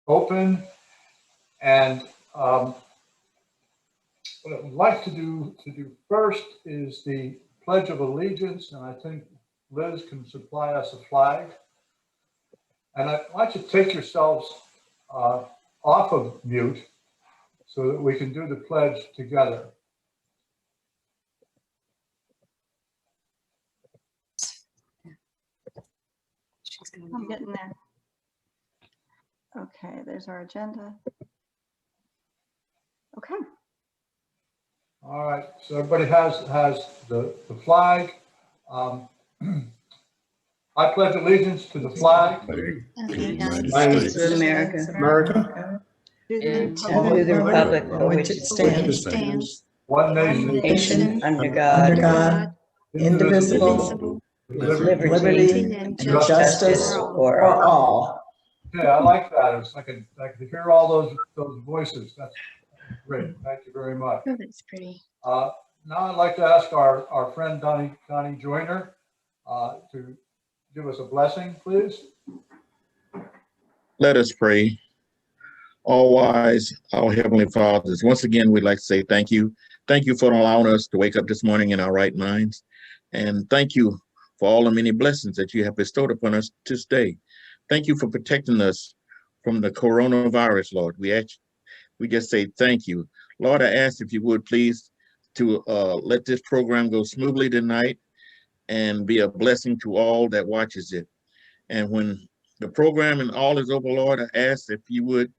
open. And what I would like to do first is the Pledge of Allegiance, and I think Liz can supply us a flag. And I'd like to take yourselves off of mute so that we can do the pledge together. I'm getting there. Okay, there's our agenda. Okay. All right, so everybody has the flag. I pledge allegiance to the flag United States of America, and to the republic for which it stands, one nation under God, indivisible, with liberty and justice for all. Yeah, I like that. It's like I could hear all those voices. That's great. Thank you very much. Oh, that's pretty. Now I'd like to ask our friend Connie Joyner to give us a blessing, please. Let us pray. All wise, our Heavenly Fathers, once again, we'd like to say thank you. Thank you for allowing us to wake up this morning in our right minds. And thank you for all the many blessings that you have bestowed upon us this day. Thank you for protecting us from the coronavirus, Lord. We just say thank you. Lord, I ask if you would please to let this program go smoothly tonight and be a blessing to all that watches it. And when the program and all is over, Lord, I ask if you would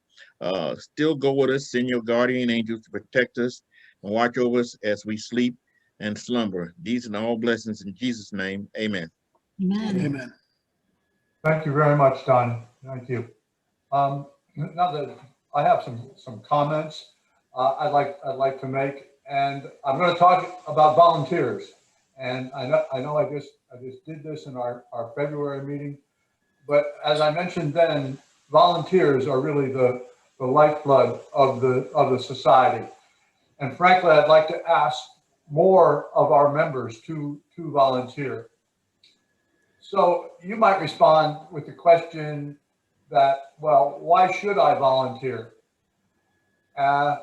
still go with us, send your guardian angels to protect us and watch over us as we sleep and slumber. These are all blessings in Jesus' name. Amen. Amen. Amen. Thank you very much, Donnie. Thank you. Now that I have some comments I'd like to make, and I'm going to talk about volunteers. And I know I just did this in our February meeting, but as I mentioned then, volunteers are really the lifeblood of the society. And frankly, I'd like to ask more of our members to volunteer. So you might respond with the question that, well, why should I volunteer? And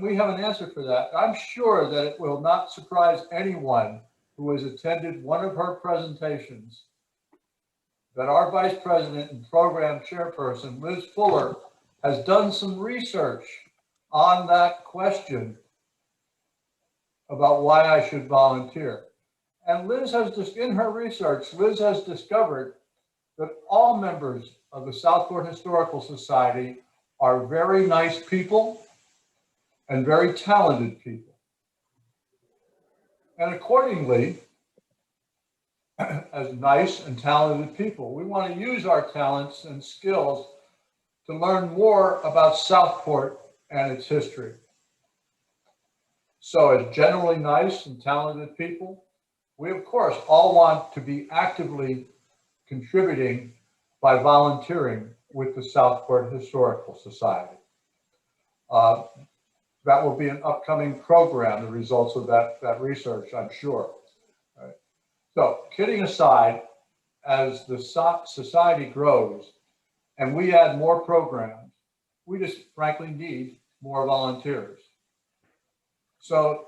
we have an answer for that. I'm sure that it will not surprise anyone who has attended one of her presentations that our Vice President and Program Chairperson, Liz Fuller, has done some research on that question about why I should volunteer. And Liz has just, in her research, Liz has discovered that all members of the Southport Historical Society are very nice people and very talented people. And accordingly, as nice and talented people, we want to use our talents and skills to learn more about Southport and its history. So as generally nice and talented people, we of course all want to be actively contributing by volunteering with the Southport Historical Society. That will be an upcoming program, the results of that research, I'm sure. Right. So kidding aside, as the society grows and we add more programs, we just frankly need more volunteers. So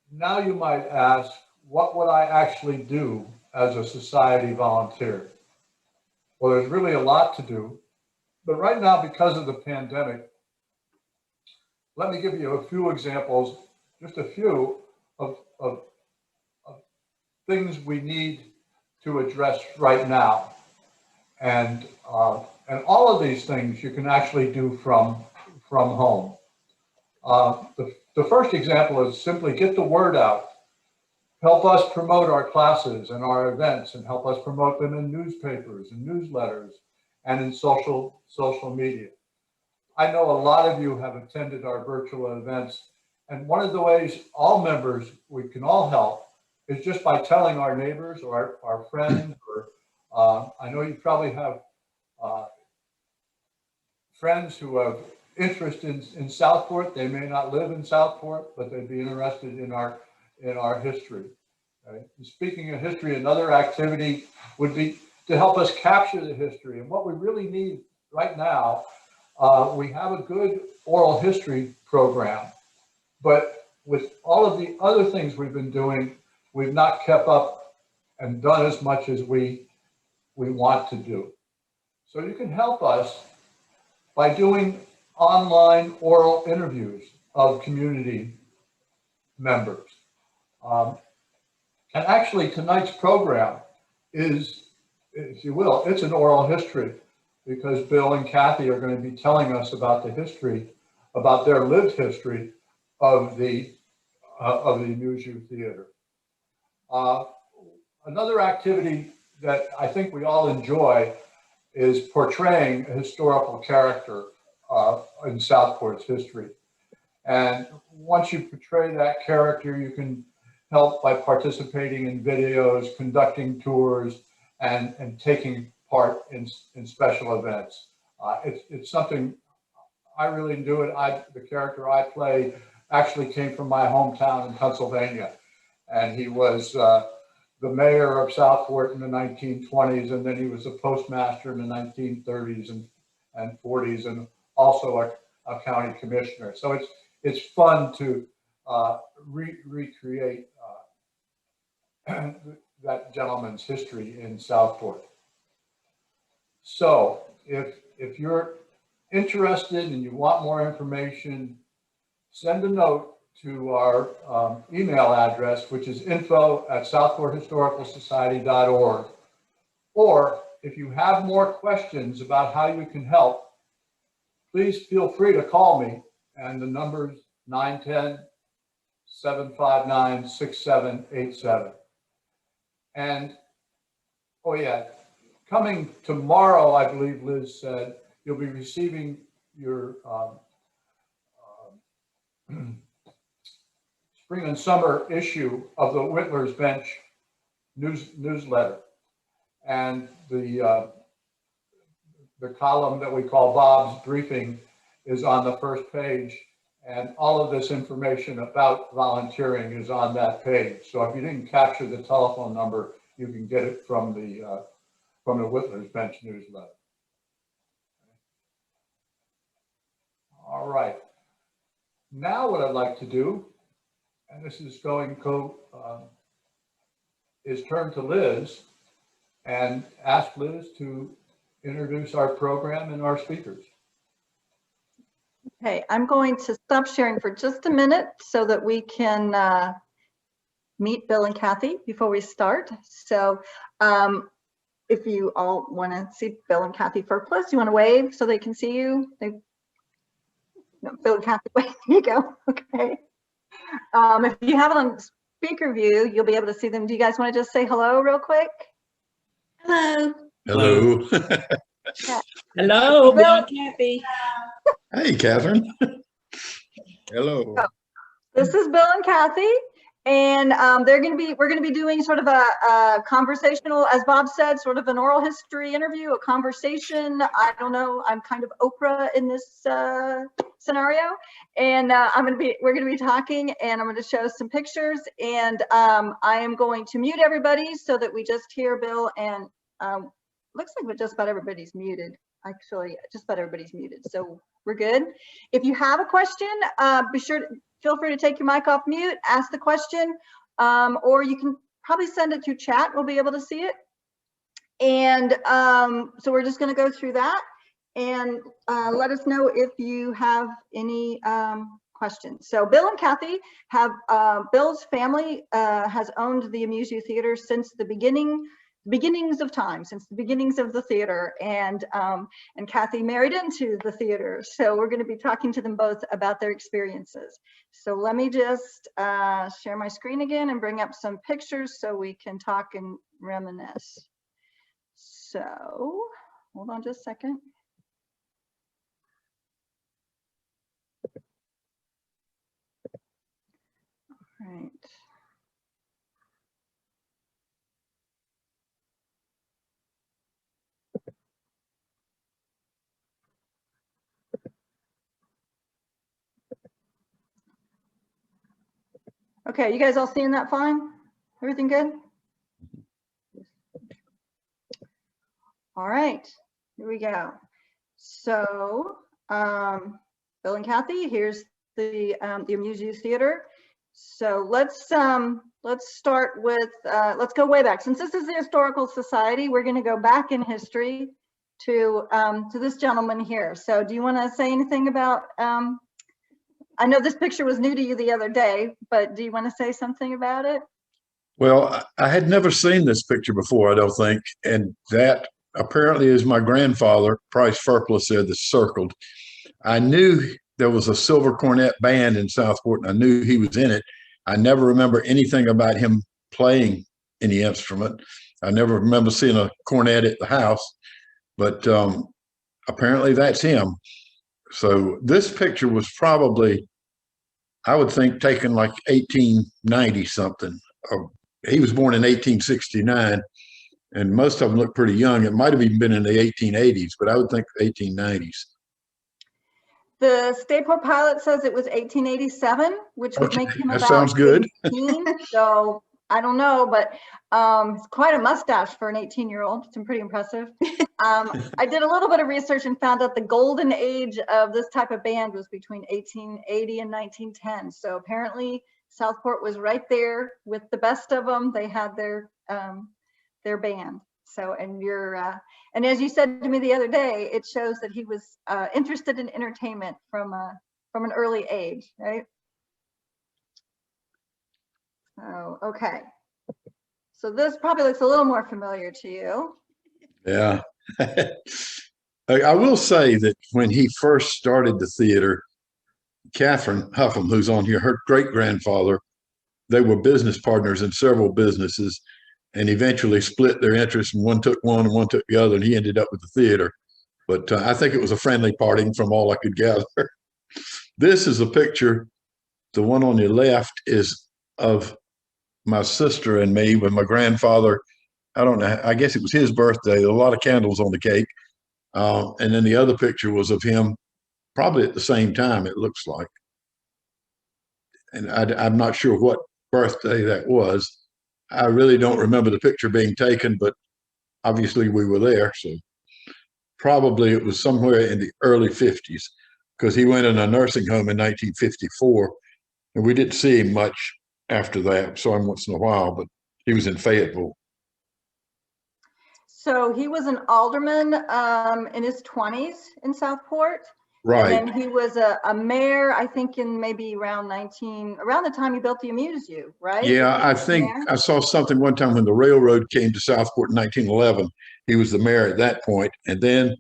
now you might ask, what would I actually do as a society volunteer? Well, there's really a lot to do, but right now, because of the pandemic, let me give you a few examples, just a few of things we need to address right now. And all of these things you can actually do from home. The first example is simply get the word out. Help us promote our classes and our events, and help us promote them in newspapers and newsletters and in social media. I know a lot of you have attended our virtual events, and one of the ways all members, we can all help, is just by telling our neighbors or our friends, or I know you probably have friends who have interest in Southport. They may not live in Southport, but they'd be interested in our history. Right? And speaking of history, another activity would be to help us capture the history. And what we really need right now We have a good oral history program, but with all of the other things we've been doing, we've not kept up and done as much as we want to do. So you can help us by doing online oral interviews of community members. And actually tonight's program is, if you will, it's an oral history, because Bill and Cathy are going to be telling us about the history, about their lived history of the AmuzuTheater. Another activity that I think we all enjoy is portraying a historical character in Southport's history. And once you portray that character, you can help by participating in videos, conducting tours, and taking part in special events. It's something I really do it. The character I play actually came from my hometown in Pennsylvania, and he was the mayor of Southport in the 1920s, and then he was a postmaster in the 1930s and 40s, and also a county commissioner. So it's fun to recreate that gentleman's history in Southport. So if you're interested and you want more information, send a note to our email address, which is info@southporthistoricalsociety.org. Or if you have more questions about how you can help, please feel free to call me, and the number is 910-759-6787. And, oh yeah, coming tomorrow, I believe Liz said, you'll be receiving your spring and summer issue of the Whittler's Bench newsletter. And the column that we call Bob's Briefing is on the first page, and all of this information about volunteering is on that page. So if you didn't capture the telephone number, you can get it from the Whittler's Bench newsletter. All right. Now what I'd like to do, and this is is turn to Liz and ask Liz to introduce our program and our speakers. Okay, I'm going to stop sharing for just a minute so that we can meet Bill and Cathy before we start. So if you all want to see Bill and Cathy Furpless, you want to wave so they can see you? No, Bill and Cathy, wave. There you go. Okay. If you have it on speaker view, you'll be able to see them. Do you guys want to just say hello real quick? Hello. Hello. Hello, Bill. Bill and Cathy. Hey, Catherine. Hello. This is Bill and Cathy, and we're going to be doing sort of a conversational, as Bob said, sort of an oral history interview, a conversation. I don't know, I'm kind of Oprah in this scenario, and we're going to be talking, and I'm going to show some pictures, and I am going to mute everybody so that we just hear Bill, and looks like just about everybody's muted. Actually, just about everybody's muted, so we're good. If you have a question, feel free to take your mic off mute, ask the question, or you can probably send it through chat. We'll be able to see it. And so we're just going to go through that, and let us know if you have any questions. So Bill and Cathy have, Bill's family has owned the AmuzuTheater since the beginnings of time, since the beginnings of the theater, and Cathy married into the theater. So we're going to be talking to them both about their experiences. So let me just share my screen again and bring up some pictures so we can talk and reminisce. So hold on just a second. All right. Okay, you guys all seeing that fine? Everything good? All right, here we go. So Bill and Kathy, here's the AmuzuTheater. So let's start with, let's go way back. Since this is the Historical Society, we're going to go back in history to this gentleman here. So do you want to say anything about, I know this picture was new to you the other day, but do you want to say something about it? Well, I had never seen this picture before, I don't think. And that apparently is my grandfather, Price Furpless there, that's circled. I knew there was a silver cornet band in Southport, and I knew he was in it. I never remember anything about him playing any instrument. I never remember seeing a cornet at the house, but apparently that's him. So this picture was probably, I would think, taken like 1890 something. He was born in 1869, and most of them look pretty young. It might have even been in the 1880s, but I would think 1890s. The Southport pilot says it was 1887, which would make him That about sounds good. 18. So I don't know, but it's quite a mustache for an 18-year-old. It's pretty impressive. I did a little bit of research and found out the golden age of this type of band was between 1880 and 1910. So apparently Southport was right there with the best of them. They had their band. So, and as you said to me the other day, it shows that he was interested in entertainment from an early age, right? Oh, okay. So this probably looks a little more familiar to you. Yeah. I will say that when he first started the theater, Catherine Huffam, who's on here, her great-grandfather, they were business partners in several businesses, and eventually split their interests, and one took one and one took the other, and he ended up with the theater. But I think it was a friendly parting from all I could gather. This is a picture, the one on your left is of my sister and me with my grandfather. I don't know, I guess it was his birthday, a lot of candles on the cake. And then the other picture was of him probably at the same time, it looks like. And I'm not sure what birthday that was. I really don't remember the picture being taken, but obviously we were there. So probably it was somewhere in the early 50s, because he went in a nursing home in 1954, and we didn't see him much after that. Saw him once in a while, but he was in Fayetteville. So he was an alderman in his 20s in Southport. Right. And then he was a mayor, I think, in maybe around the time he built the Amuzu, right? Yeah, I think I saw something one time when the railroad came to Southport in 1911. He was the mayor at that point. And then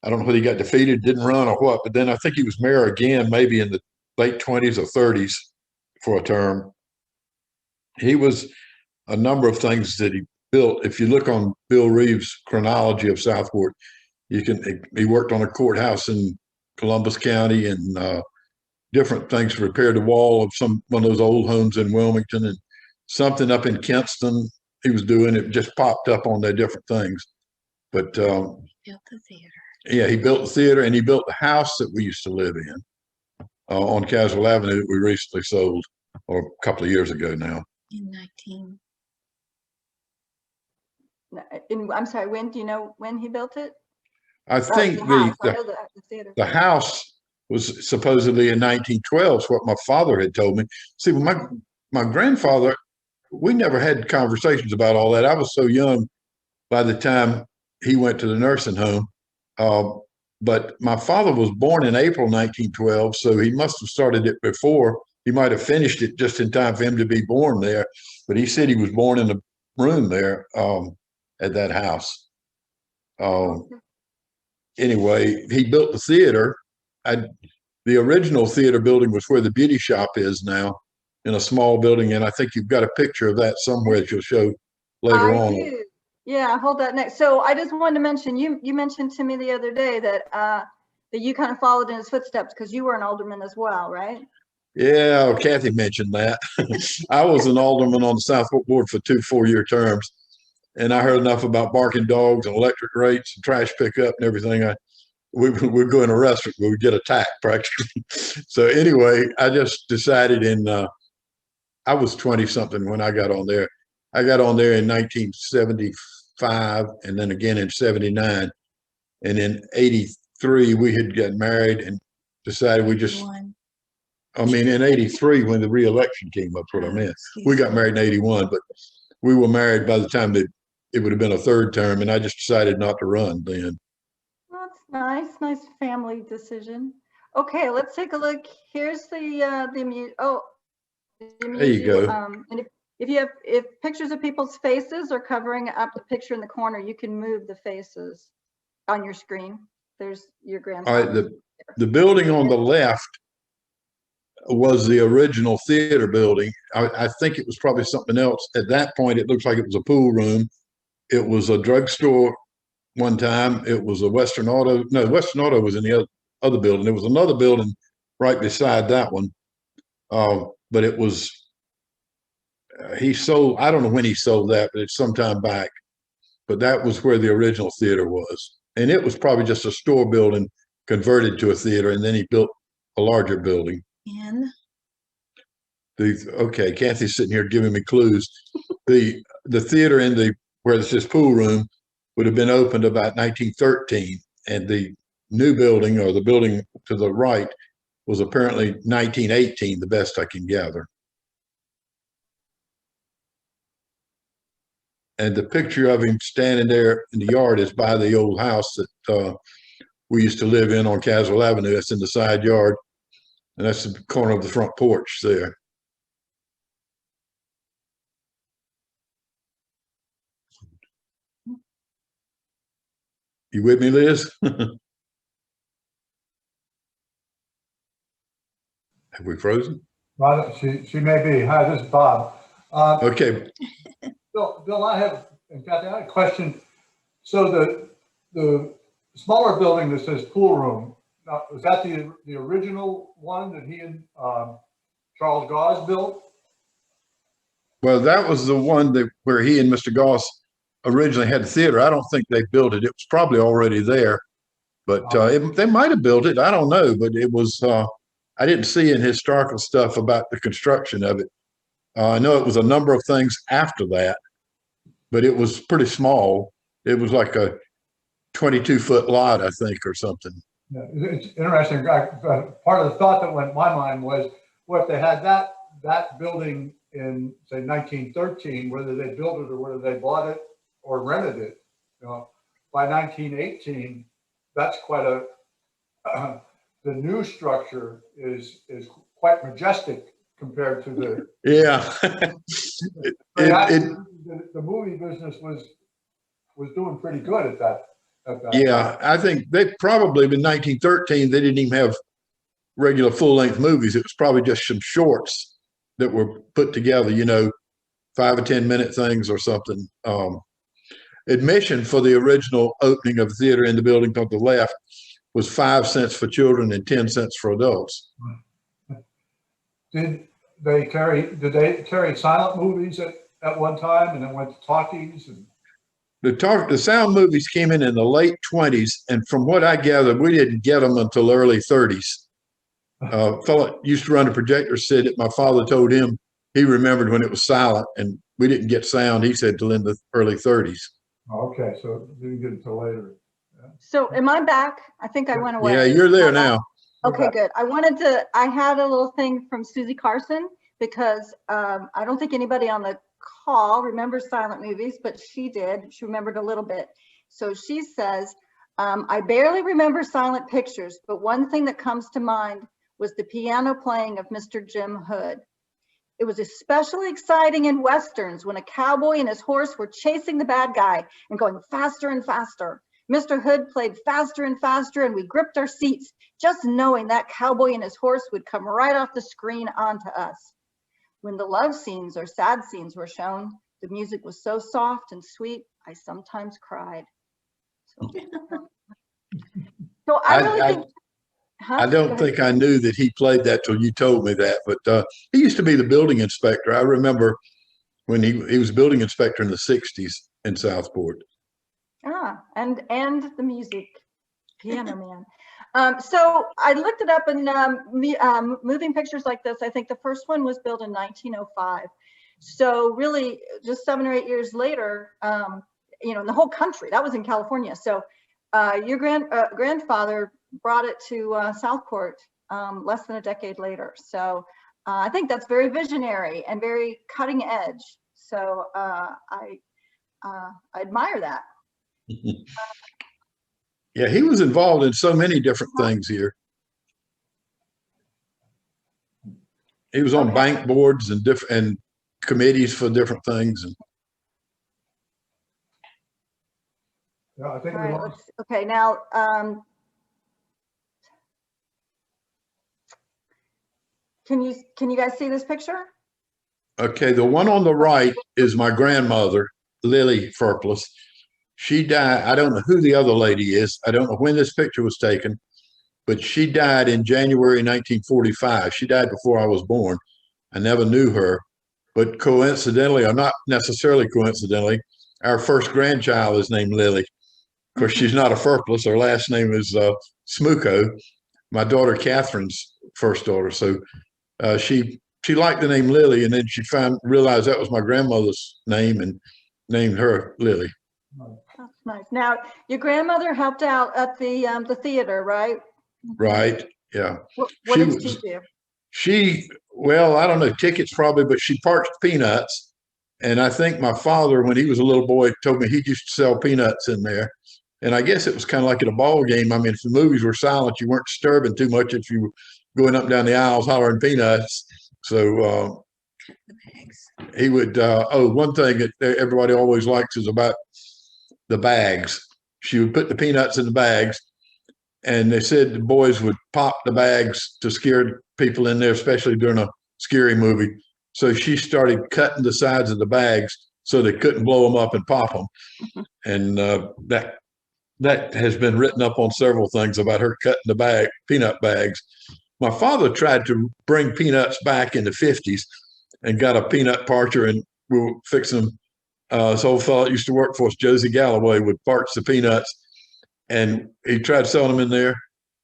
I don't know whether he got defeated, didn't run or what, but then I think he was mayor again, maybe in the late 20s or 30s for a term. He was a number of things that he built. If you look on Bill Reeves' chronology of Southport, he worked on a courthouse in Columbus County and different things to repair the wall of one of those old homes in Wilmington, and something up in Kinston he was doing. It just popped up on their different things. But He built the theater. Yeah, he built the theater, and he built the house that we used to live in on Caswell Avenue that we recently sold, or a couple of years ago now. I'm sorry, when do you know when he built it? I think the house was supposedly in 1912, is what my father had told me. See, my grandfather, we never had conversations about all that. I was so young by the time he went to the nursing home. But my father was born in April 1912, so he must have started it before. He might have finished it just in time for him to be born there. But he said he was born in the room there at that house. Anyway, he built the theater. The original theater building was where the beauty shop is now, in a small building. And I think you've got a picture of that somewhere that you'll show later on. Do. Yeah, hold that next. So I just wanted to mention, you mentioned to me the other day that that you kind of followed in his footsteps because you were an alderman as well, right? Yeah, Cathy mentioned that. I was an alderman on the Southport board for 2 4-year terms. And I heard enough about barking dogs and electric rates and trash pickup and everything. We'd go in a restaurant, we would get attacked practically. So anyway, I just decided I was 20 something when I got on there. I got on there in 1975 and then again in 79. And in '83, we had gotten married and decided we just, in '83 when the re-election came up, what I meant. We got married in '81, but we were married by the time that it would have been a third term, and I just decided not to run then. That's nice, nice family decision. Okay, let's take a look. Here's the There you go. And if pictures of people's faces are covering up the picture in the corner, you can move the faces on your screen. There's your All right, grandfather. the building on the left was the original theater building. I think it was probably something else. At that point, it looks like it was a pool room. It was a drugstore one time. It was a Western Auto. No, Western Auto was in the other building. There was another building right beside that one. But it was, he sold, I don't know when he sold that, but it's sometime back. But that was where the original theater was. And it was probably just a store building converted to a theater. And then he built a larger building. Okay, Kathy's sitting here giving me clues. The theater where it's this pool room would have been opened about 1913, and the new building, or the building to the right, was apparently 1918, the best I can gather. And the picture of him standing there in the yard is by the old house that we used to live in on Caswell Avenue. That's in the side yard, and that's the corner of the front porch there. You with me, Liz? Have we frozen? Well, she may be. Hi, this is Bob. Okay. Bill, I have, and Kathy, I had a question. So the smaller building that says pool room, now, was that the original one that he and Charles Gauze built? Well, that was the one where he and Mr. Goss originally had the theater. I don't think they built it. It was probably already there, but they might have built it. I don't know, but it was, I didn't see in historical stuff about the construction of it. I know it was a number of things after that, but it was pretty small. It was like a 22-foot lot, I think, or something. Yeah, it's interesting. Part of the thought that went in my mind was, well, if they had that building in, say, 1913, whether they built it or whether they bought it or rented it, by 1918, that's quite a, the new structure is quite majestic compared to the. Yeah. The movie business was doing pretty good at that. Yeah, I think they probably, in 1913, they didn't even have regular full-length movies. It was probably just some shorts that were put together, 5 or 10 minute things or something. Admission for the original opening of the theater in the building on the left was 5 cents for children and 10 cents for adults. Did they carry silent movies at one time and then went to talkies? And the sound movies came in the late 20s, and from what I gathered, we didn't get them until the early 30s. A fellow used to run a projector said that my father told him he remembered when it was silent, and we didn't get sound, he said, till in the early 30s. Okay, so didn't get it till later. Yeah. So am I back? I think I went away. Yeah, you're there now. Okay, good. I had a little thing from Susie Carson, because I don't think anybody on the call remembers silent movies, but she did. She remembered a little bit. So she says, I barely remember silent pictures, but one thing that comes to mind was the piano playing of Mr. Jim Hood. It was especially exciting in Westerns when a cowboy and his horse were chasing the bad guy and going faster and faster. Mr. Hood played faster and faster, and we gripped our seats, just knowing that cowboy and his horse would come right off the screen onto us. When the love scenes or sad scenes were shown, the music was so soft and sweet, I sometimes cried. So I really think. I don't think I knew that he played that till you told me that, but he used to be the building inspector. I remember when he was building inspector in the 60s in Southport. And the music, piano man. So I looked it up, and moving pictures like this, I think the first one was built in 1905. So really just 7 or 8 years later, in the whole country, that was in California. So Your grandfather brought it to Southport less than a decade later. So I think that's very visionary and very cutting edge. So I admire that. Yeah, he was involved in so many different things here. He was on bank boards and different committees for different things. And Yeah, I think All we right, lost. okay, now, can you guys see this picture? okay, the one on the right is my grandmother, Lily Furpless. She died. I don't know who the other lady is. I don't know when this picture was taken, but she died in January 1945. She died before I was born. I never knew her, but coincidentally, or not necessarily coincidentally, our first grandchild is named Lily. Of course, she's not a Furpless. Her last name is Smuko, my daughter Catherine's first daughter. So she liked the name Lily, and then she realized that was my grandmother's name and named her Lily. That's nice. Now, your grandmother helped out at the theater, right? Right. Yeah. What did she do? Well, I don't know, tickets probably, but she parched peanuts. And I think my father, when he was a little boy, told me he used to sell peanuts in there. And I guess it was kind of like at a ball game. I mean, if the movies were silent, you weren't disturbing too much if you were going up and down the aisles hollering peanuts. So he would, one thing that everybody always likes is about the bags. She would put the peanuts in the bags, and they said the boys would pop the bags to scare people in there, especially during a scary movie. So she started cutting the sides of the bags so they couldn't blow them up and pop them. And that has been written up on several things about her cutting the peanut bags. My father tried to bring peanuts back in the 50s and got a peanut parcher, and we were fixing them. This old fellow that used to work for us, Josie Galloway, would parch the peanuts, and he tried selling them in there.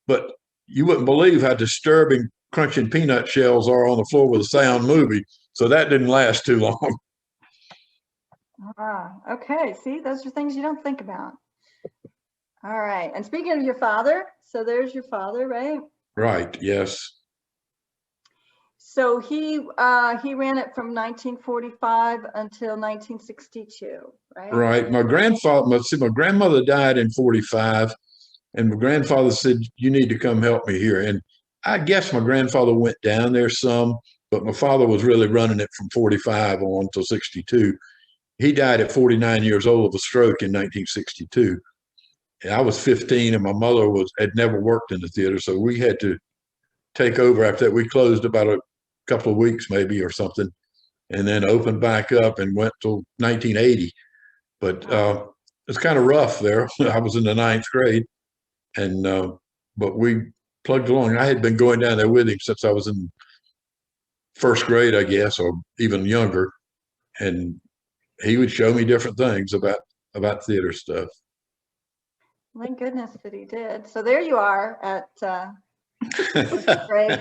But you wouldn't believe how disturbing crunching peanut shells are on the floor with a sound movie. So that didn't last too long. Okay. See, those are things you don't think about. All right. And speaking of your father, so there's your father, right? Right. Yes. So he ran it from 1945 until 1962, right? Right. My grandmother died in 45, and my grandfather said, "You need to come help me here." And I guess my grandfather went down there some, but my father was really running it from 45 on until 62. He died at 49 years old of a stroke in 1962. And I was 15, and my mother had never worked in the theater, so we had to take over after that. We closed about a couple of weeks maybe or something, and then opened back up and went till 1980. But it's kind of rough there. I was in the 9th grade, and but we plugged along. I had been going down there with him since I was in 1st grade, I guess, or even younger, and he would show me different things about theater stuff. Thank goodness that he did. So there you are at grade,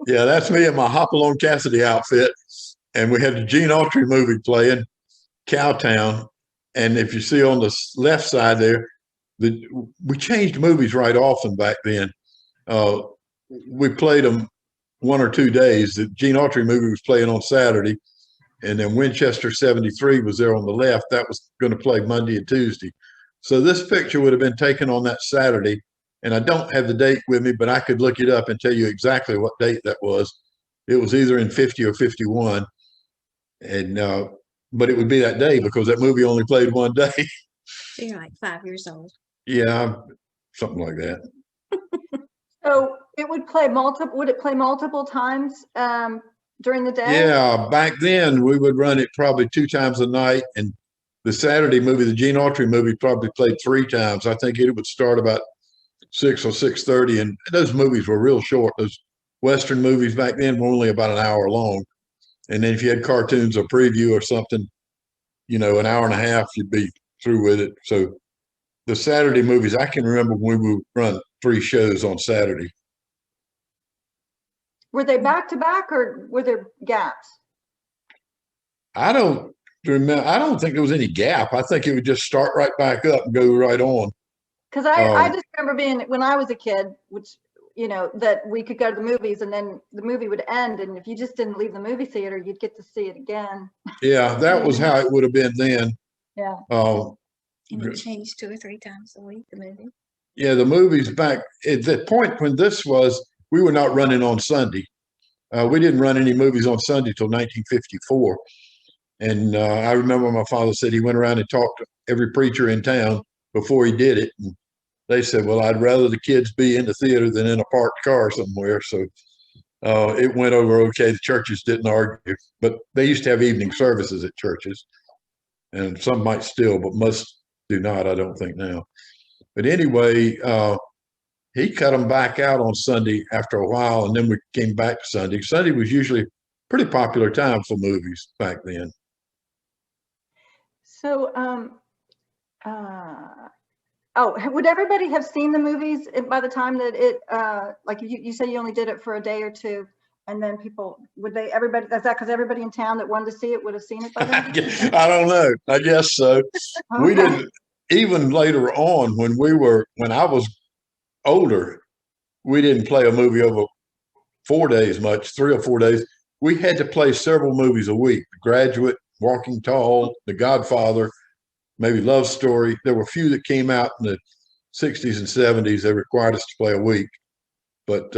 Yeah, that's me in my Hopalong Cassidy outfit, and we had the Gene Autry movie playing, Cowtown. And if you see on the left side there, we changed movies right often back then. We played them 1 or 2 days. The Gene Autry movie was playing on Saturday, and then Winchester 73 was there on the left. That was going to play Monday and Tuesday. So this picture would have been taken on that Saturday, and I don't have the date with me, but I could look it up and tell you exactly what date that was. It was either in 50 or 51, and but it would be that day because that movie only played 1 day. So you're like 5 years old. Yeah, something like that. So it would play multiple times during the day? Yeah, back then we would run it probably 2 times a night, and the Saturday movie, the Gene Autry movie, probably played 3 times. I think it would start about 6 or 6:30, and those movies were real short. Those Western movies back then were only about an hour long, and then if you had cartoons or preview or something, an hour and a half, you'd be through with it. So the Saturday movies, I can remember when we would run 3 shows on Saturday. Were they back to back or were there gaps? I don't remember. I don't think there was any gap. I think it would just start right back up and go right on. Because I just remember being, when I was a kid, which, you know, that we could go to the movies and then the movie would end. And if you just didn't leave the movie theater, you'd get to see it again. Yeah, that was how it would have been then. Yeah. And it changed 2 or 3 times a week, the movie. Yeah, the movies back at the point when this was, we were not running on Sunday. We didn't run any movies on Sunday till 1954. And I remember my father said he went around and talked to every preacher in town before he did it. And they said, well, I'd rather the kids be in the theater than in a parked car somewhere. So it went over okay. The churches didn't argue, but they used to have evening services at churches. And some might still, but most do not, I don't think now. But anyway, he cut them back out on Sunday after a while, and then we came back to Sunday. Sunday was usually a pretty popular time for movies back then. So, would everybody have seen the movies by the time that it, like you say you only did it for a day or two, and then people, everybody, is that because everybody in town that wanted to see it would have seen it by then? I don't know. I guess so. Okay. We didn't, even later on when I was older, we didn't play a movie over 4 days much, 3 or 4 days. We had to play several movies a week. The Graduate, Walking Tall, The Godfather, maybe Love Story. There were a few that came out in the 60s and 70s. They required us to play a week. But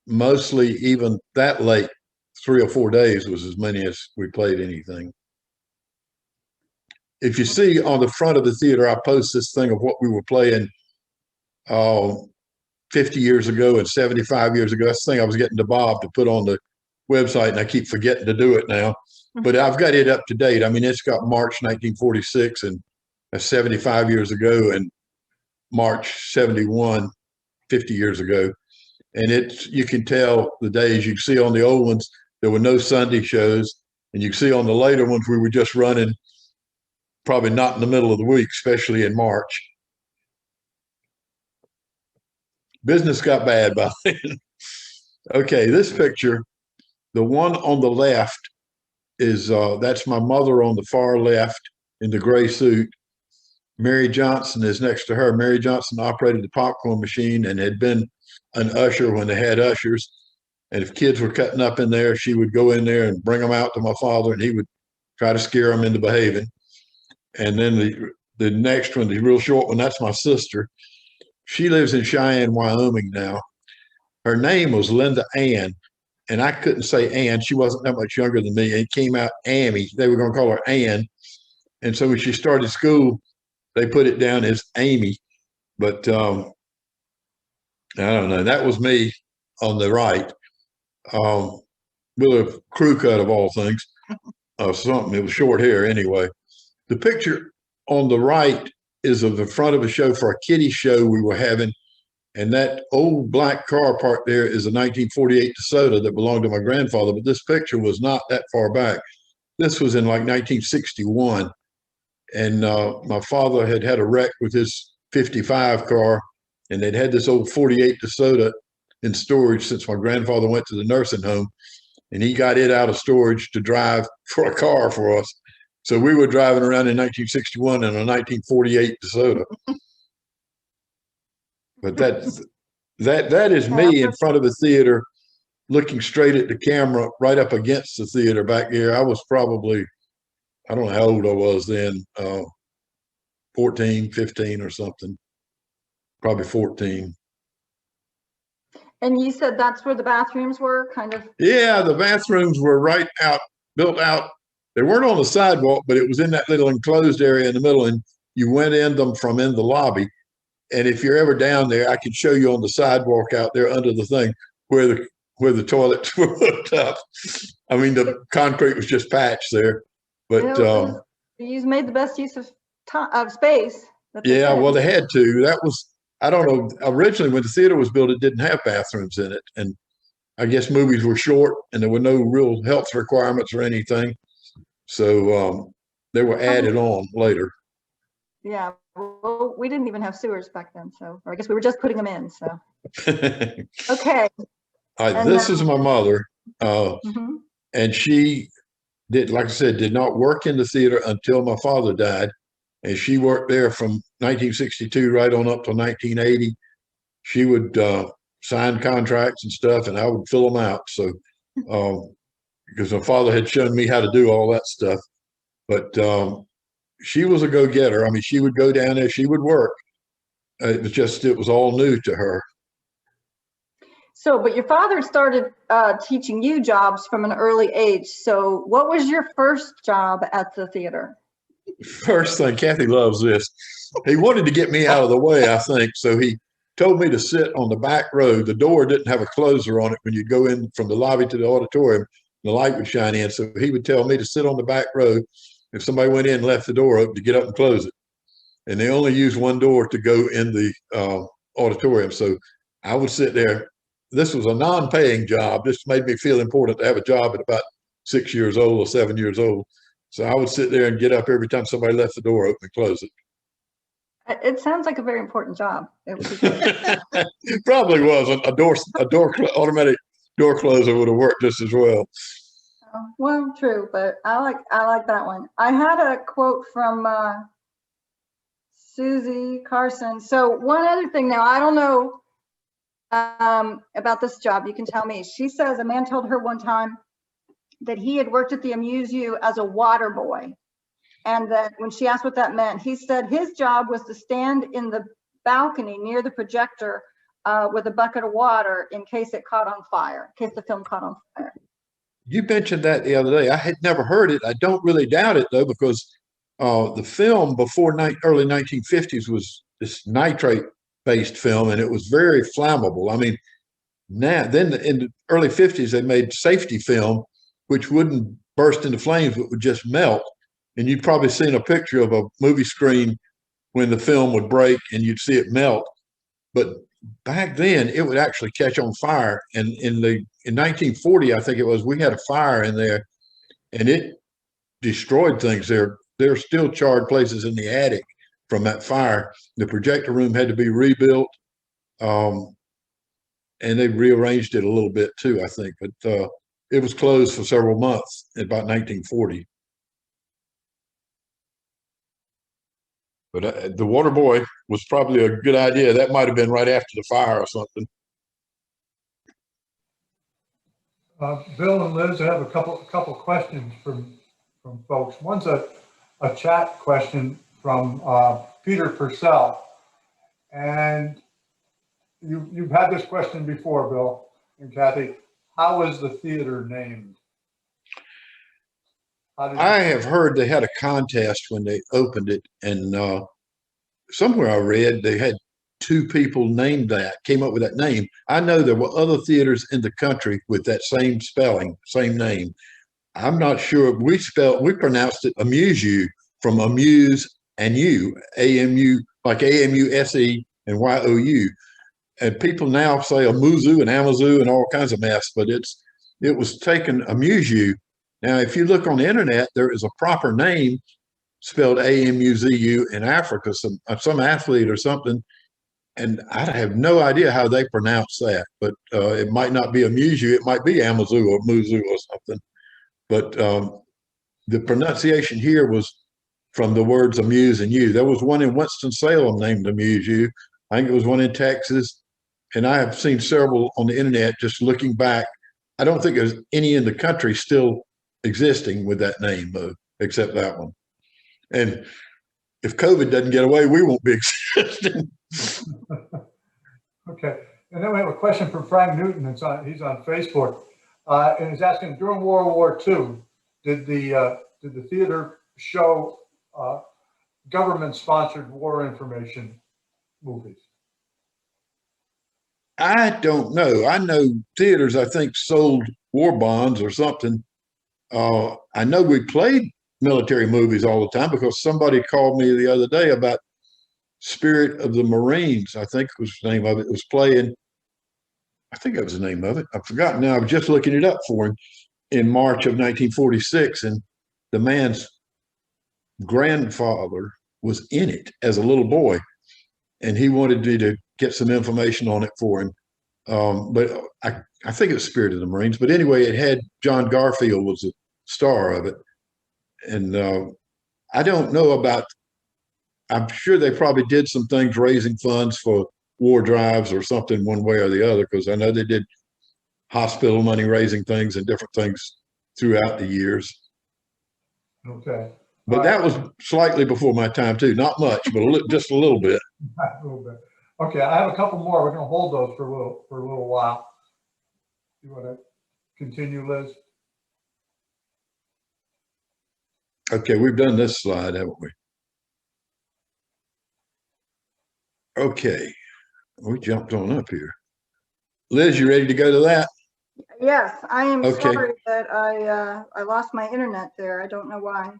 mostly even that late, 3 or 4 days was as many as we played anything. If you see on the front of the theater, I post this thing of what we were playing 50 years ago and 75 years ago. That's the thing I was getting to Bob to put on the website, and I keep forgetting to do it now. But I've got it up to date. I mean, it's got March 1946 and 75 years ago, and March 71, 50 years ago. And you can tell the days. You can see on the old ones, there were no Sunday shows. And you can see on the later ones, we were just running probably not in the middle of the week, especially in March. Business got bad by then. Okay, this picture, the one on the left is, that's my mother on the far left in the gray suit. Mary Johnson is next to her. Mary Johnson operated the popcorn machine and had been an usher when they had ushers. And if kids were cutting up in there, she would go in there and bring them out to my father, and he would try to scare them into behaving. And then the next one, the real short one, that's my sister. She lives in Cheyenne, Wyoming now. Her name was Linda Ann, and I couldn't say Ann. She wasn't that much younger than me. It came out Amy. They were going to call her Ann. And so when she started school, they put it down as Amy. But I don't know. That was me on the right, with a crew cut of all things. Something. It was short hair anyway. The picture on the right is of the front of a show for a kiddie show we were having. And that old black car parked there is a 1948 DeSoto that belonged to my grandfather. But this picture was not that far back. This was in like 1961. And my father had had a wreck with his 55 car, and they'd had this old 48 DeSoto in storage since my grandfather went to the nursing home, and he got it out of storage to drive for a car for us. So we were driving around in 1961 in a 1948 DeSoto. But that is me in front of the theater, looking straight at the camera, right up against the theater back here. I was probably, I don't know how old I was then, 14, 15 or something, probably 14. And you said that's where the bathrooms were, kind of? Yeah, the bathrooms were right out, built out. They weren't on the sidewalk, but it was in that little enclosed area in the middle, and you went in them from in the lobby. And if you're ever down there, I can show you on the sidewalk out there under the thing where the toilets were hooked up. I mean, the concrete was just patched there, but you made the best use of space. Yeah, well, they had to. That was, I don't know. Originally, when the theater was built, it didn't have bathrooms in it, and I guess movies were short, and there were no real health requirements or anything, so they were added on later. Yeah, well, we didn't even have sewers back then, so, or I guess we were just putting them in. So, okay. This is my mother, and she did, like I said, did not work in the theater until my father died. and she worked there from 1962 right on up to 1980. She would sign contracts and stuff, and I would fill them out. So, because my father had shown me how to do all that stuff. But she was a go-getter. I mean, she would go down there, she would work. It was all new to her. So, but your father started teaching you jobs from an early age. So what was your first job at the theater? First thing, Cathy loves this. He wanted to get me out of the way, I think. So he told me to sit on the back row. The door didn't have a closer on it when you'd go in from the lobby to the auditorium. The light would shine in. So he would tell me to sit on the back row. If somebody went in and left the door open, to get up and close it. And they only used one door to go in the auditorium. So I would sit there. This was a non-paying job. This made me feel important to have a job at about 6 years old or 7 years old. So I would sit there and get up every time somebody left the door open and close it. It sounds like a very important job. It would be good. It probably was. Automatic door closer would have worked just as well. Well, true, but I like that one. I had a quote from Susie Carson. So one other thing now, I don't know about this job. You can tell me. She says a man told her one time that he had worked at the Amuzu as a water boy. And that when she asked what that meant, he said his job was to stand in the balcony near the projector with a bucket of water in case it caught on fire, in case the film caught on fire. You mentioned that the other day. I had never heard it. I don't really doubt it, though, because the film before early 1950s was this nitrate-based film, and it was very flammable. I mean, then in the early 50s, they made safety film, which wouldn't burst into flames, but would just melt. And you've probably seen a picture of a movie screen when the film would break and you'd see it melt. But back then, it would actually catch on fire. And in 1940, I think it was, we had a fire in there, and it destroyed things there. There are still charred places in the attic from that fire. The projector room had to be rebuilt, and they rearranged it a little bit too, I think. But it was closed for several months in about 1940. But the water boy was probably a good idea. That might have been right after the fire or something. Bill and Liz, I have a couple questions from folks. One's a chat question from Peter Purcell, and you've had this question before, Bill and Cathy. How is the theater named? I have heard they had a contest when they opened it, and somewhere I read they had 2 people named that, came up with that name. I know there were other theaters in the country with that same spelling, same name. I'm not sure. We pronounced it Amuzu, from amuse and you, AMU, like AMUSE and YOU. And people now say Amuzu and Amuzu and all kinds of mess, but it was taken Amuzu. Now, if you look on the internet, there is a proper name spelled AMUZU in Africa, some athlete or something, and I have no idea how they pronounce that, but it might not be Amuzu, it might be Amuzu or Muzu or something. But the pronunciation here was from the words amuse and you. There was one in Winston-Salem named Amuzu. I think it was one in Texas, and I have seen several on the internet just looking back. I don't think there's any in the country still existing with that name, though, except that one. And if COVID doesn't get away, we won't be existing. Okay, and then we have a question from Frank Newton. He's on Facebook, and he's asking, during World War II, did the theater show government-sponsored war information movies? I don't know. I know theaters, I think, sold war bonds or something. I know we played military movies all the time because somebody called me the other day about Spirit of the Marines, I think was the name of it. It was playing, I think that was the name of it. I've forgotten now. I was just looking it up for him in March of 1946, and the man's grandfather was in it as a little boy, and he wanted me to get some information on it for him. But I think it was Spirit of the Marines. But anyway, it had John Garfield was the star of it. And I don't know about I'm sure they probably did some things raising funds for war drives or something one way or the other, because I know they did hospital money raising things and different things throughout the years. Okay. But All that right. was slightly before my time too. Not much, but just a little bit. A little bit. Okay, I have a couple more. We're going to hold those for a little while. You want to continue, Liz? Okay, we've done this slide, haven't we? Okay, we jumped on up here. Liz, you ready to go to that? Yes, I am Okay. sorry that I lost my internet there. I don't know why.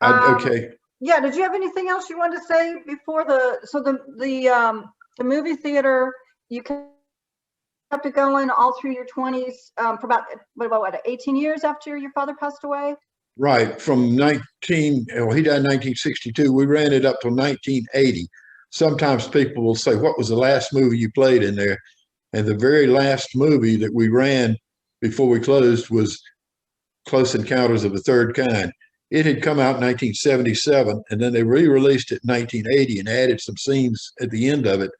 Okay. Yeah, did you have anything else you wanted to say before the movie theater, you kept it going all through your 20s for about 18 years after your father passed away? Right. From he died in 1962. We ran it up to 1980. Sometimes people will say, what was the last movie you played in there? And the very last movie that we ran before we closed was Close Encounters of the Third Kind. It had come out in 1977, and then they re-released it in 1980 and added some scenes at the end of it.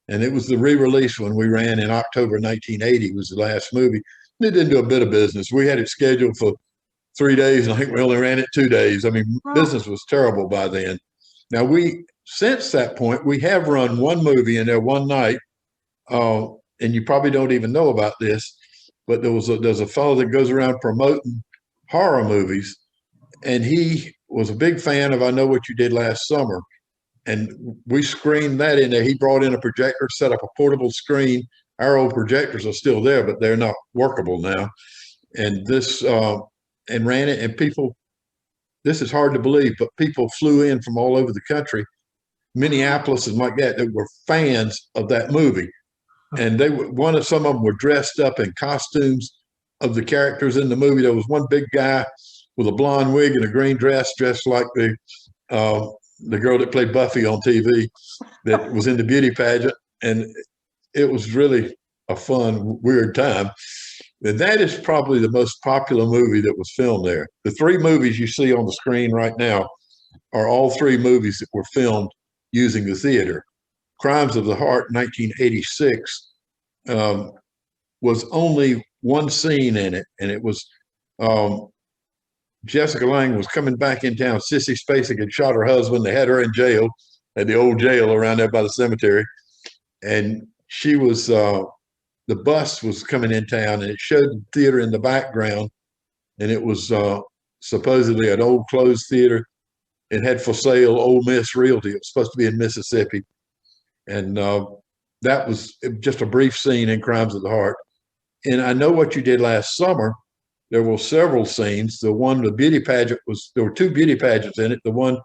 And it was the re-release when we ran in October 1980 was the last movie. It didn't do a bit of business. We had it scheduled for 3 days, and I think we only ran it 2 days. I mean, business was terrible by then. Now, since that point, we have run one movie in there one night, and you probably don't even know about this, but there's a fellow that goes around promoting horror movies, and he was a big fan of I Know What You Did Last Summer. And we screened that in there. He brought in a projector, set up a portable screen. Our old projectors are still there, but they're not workable now. And and ran it. And people, this is hard to believe, but people flew in from all over the country, Minneapolis and like that were fans of that movie. And some of them were dressed up in costumes of the characters in the movie. There was one big guy with a blonde wig and a green dress, dressed like the girl that played Buffy on TV that was in the beauty pageant. And it was really a fun, weird time. And that is probably the most popular movie that was filmed there. The 3 movies you see on the screen right now are all 3 movies that were filmed using the theater. Crimes of the Heart, 1986, was only one scene in it. And it was Jessica Lange was coming back in town. Sissy Spacek had shot her husband. They had her in jail at the old jail around there by the cemetery. And she was, the bus was coming in town, and it showed the theater in the background. And it was supposedly an old closed theater. It had for sale Ole Miss Realty. It was supposed to be in Mississippi. And that was just a brief scene in Crimes of the Heart. And I Know What You Did Last Summer, there were several scenes. The beauty pageant there were 2 beauty pageants in it. The one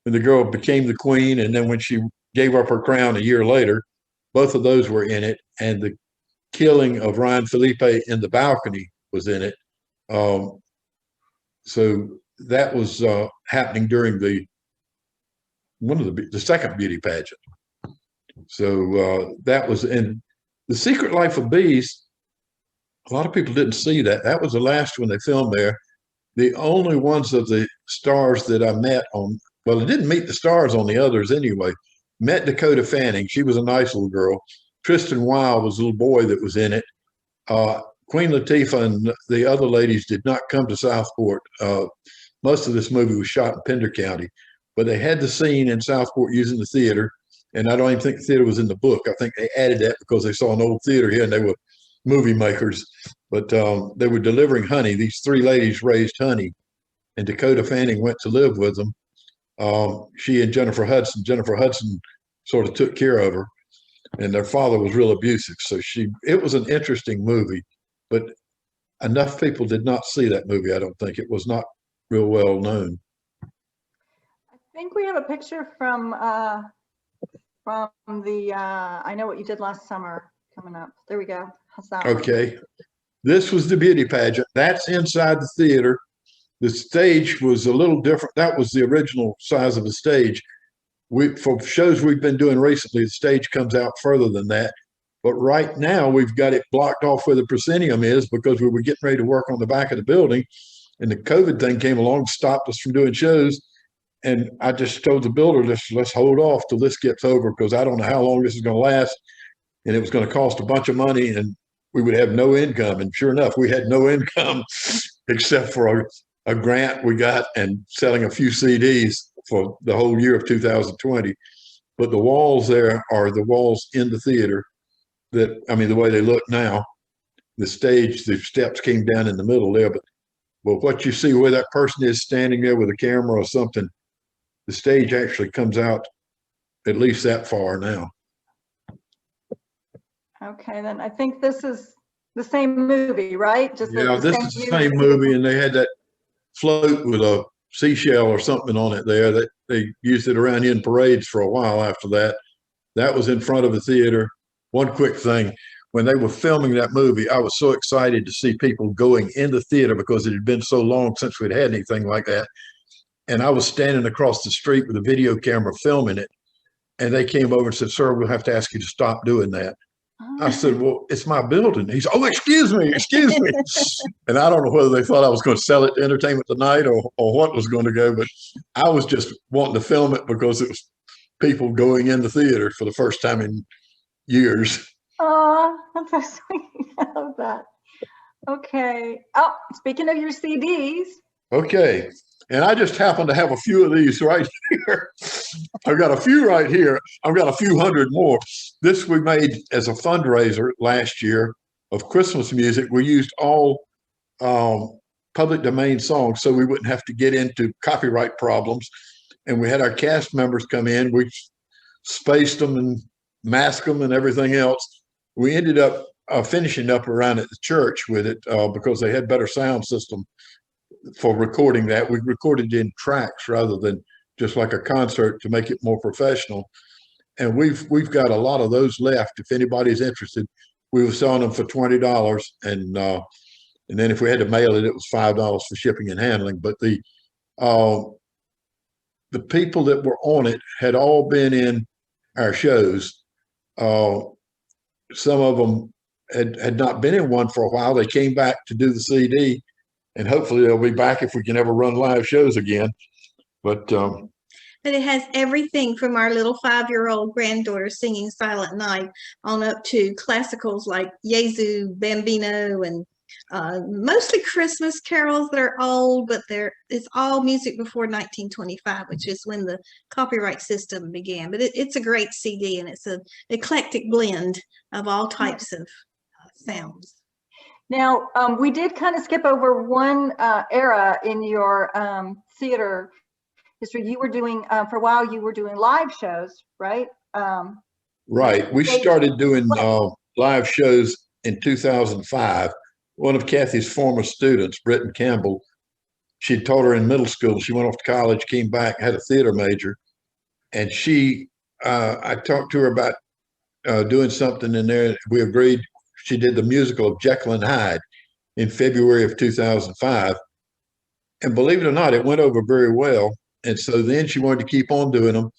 when the girl became the queen, and then when she gave up her crown a year later, both of those were in it. And the killing of Ryan Felipe in the balcony was in it. So that was happening during the second beauty pageant. So that was in The Secret Life of Bees. A lot of people didn't see that. That was the last one they filmed there. The only ones of the stars that I met I didn't meet the stars on the others anyway. Met Dakota Fanning. She was a nice little girl. Tristan Wilde was a little boy that was in it. Queen Latifah and the other ladies did not come to Southport. Most of this movie was shot in Pender County, but they had the scene in Southport using the theater. And I don't even think the theater was in the book. I think they added that because they saw an old theater here and they were movie makers, but they were delivering honey. These 3 ladies raised honey, and Dakota Fanning went to live with them. She and Jennifer Hudson sort of took care of her, and their father was real abusive. So it was an interesting movie, but enough people did not see that movie. I don't think it was not real well known. I think we have a picture from the I Know What You Did Last Summer coming up. There we go. How's that? Okay. This was the beauty pageant. That's inside the theater. The stage was a little different. That was the original size of the stage. For shows we've been doing recently, the stage comes out further than that. But right now we've got it blocked off where the proscenium is because we were getting ready to work on the back of the building, and the COVID thing came along, stopped us from doing shows. And I just told the builder, let's hold off till this gets over, because I don't know how long this is going to last. And it was going to cost a bunch of money, and we would have no income. And sure enough, we had no income except for a grant we got and selling a few CDs for the whole year of 2020. But the walls there are the walls in the theater that, I mean, the way they look now, the stage, the steps came down in the middle there, but what you see where that person is standing there with a camera or something, the stage actually comes out at least that far now. Okay, then I think this is the same movie, right? Just Yeah, this is the same movie, and they had that float with a seashell or something on it there. That they used it around in parades for a while after that. That was in front of the theater. One quick thing, when they were filming that movie, I was so excited to see people going in the theater because it had been so long since we'd had anything like that. And I was standing across the street with a video camera filming it. And they came over and said, "Sir, we'll have to ask you to stop doing that." I said, "Well, it's my building." He said, "Oh, excuse me. And I don't know whether they thought I was going to sell it to Entertainment Tonight or what was going to go, but I was just wanting to film it because it was people going in the theater for the first time in years. Oh, that's so sweet. I love that. Okay. Oh, speaking of your CDs. Okay. And I just happen to have a few of these right here. I've got a few right here. I've got a few hundred more. This we made as a fundraiser last year of Christmas music. We used all public domain songs so we wouldn't have to get into copyright problems. And we had our cast members come in. We spaced them and masked them and everything else. We ended up finishing up around at the church with it because they had better sound system for recording that. We recorded in tracks rather than just like a concert to make it more professional. And we've got a lot of those left. If anybody's interested, we were selling them for $20, and then if we had to mail it, it was $5 for shipping and handling. But the people that were on it had all been in our shows. Some of them had not been in one for a while. They came back to do the CD. And hopefully they'll be back if we can ever run live shows again. But it has everything from our little 5-year-old granddaughter singing Silent Night on up to classicals like Jesu, Bambino, and mostly Christmas carols that are old, but it's all music before 1925, which is when the copyright system began. But it's a great CD, and it's an eclectic blend of all types of sounds. Now, we did kind of skip over one era in your theater history. You were doing, for a while, you were doing live shows, right? Right. We started doing live shows in 2005. One of Cathy's former students, Britton Campbell, she taught her in middle school. She went off to college, came back, had a theater major. And I talked to her about doing something in there. We agreed. She did the musical of Jekyll and Hyde in February of 2005. And believe it or not, it went over very well. And so then she wanted to keep on doing them.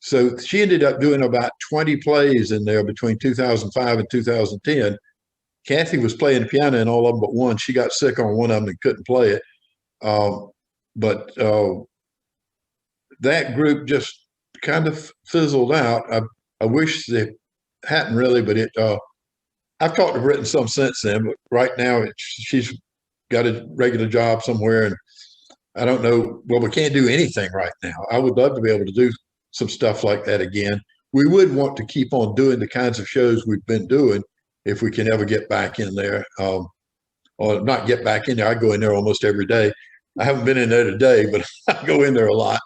So she ended up doing about 20 plays in there between 2005 and 2010. Cathy was playing the piano in all of them but one. She got sick on one of them and couldn't play it. But that group just kind of fizzled out. I wish they hadn't really, but I've talked to Britton some since then, but right now she's got a regular job somewhere, and I don't know. Well, we can't do anything right now. I would love to be able to do some stuff like that again. We would want to keep on doing the kinds of shows we've been doing if we can ever get back in there, or not get back in there. I go in there almost every day. I haven't been in there today, but I go in there a lot.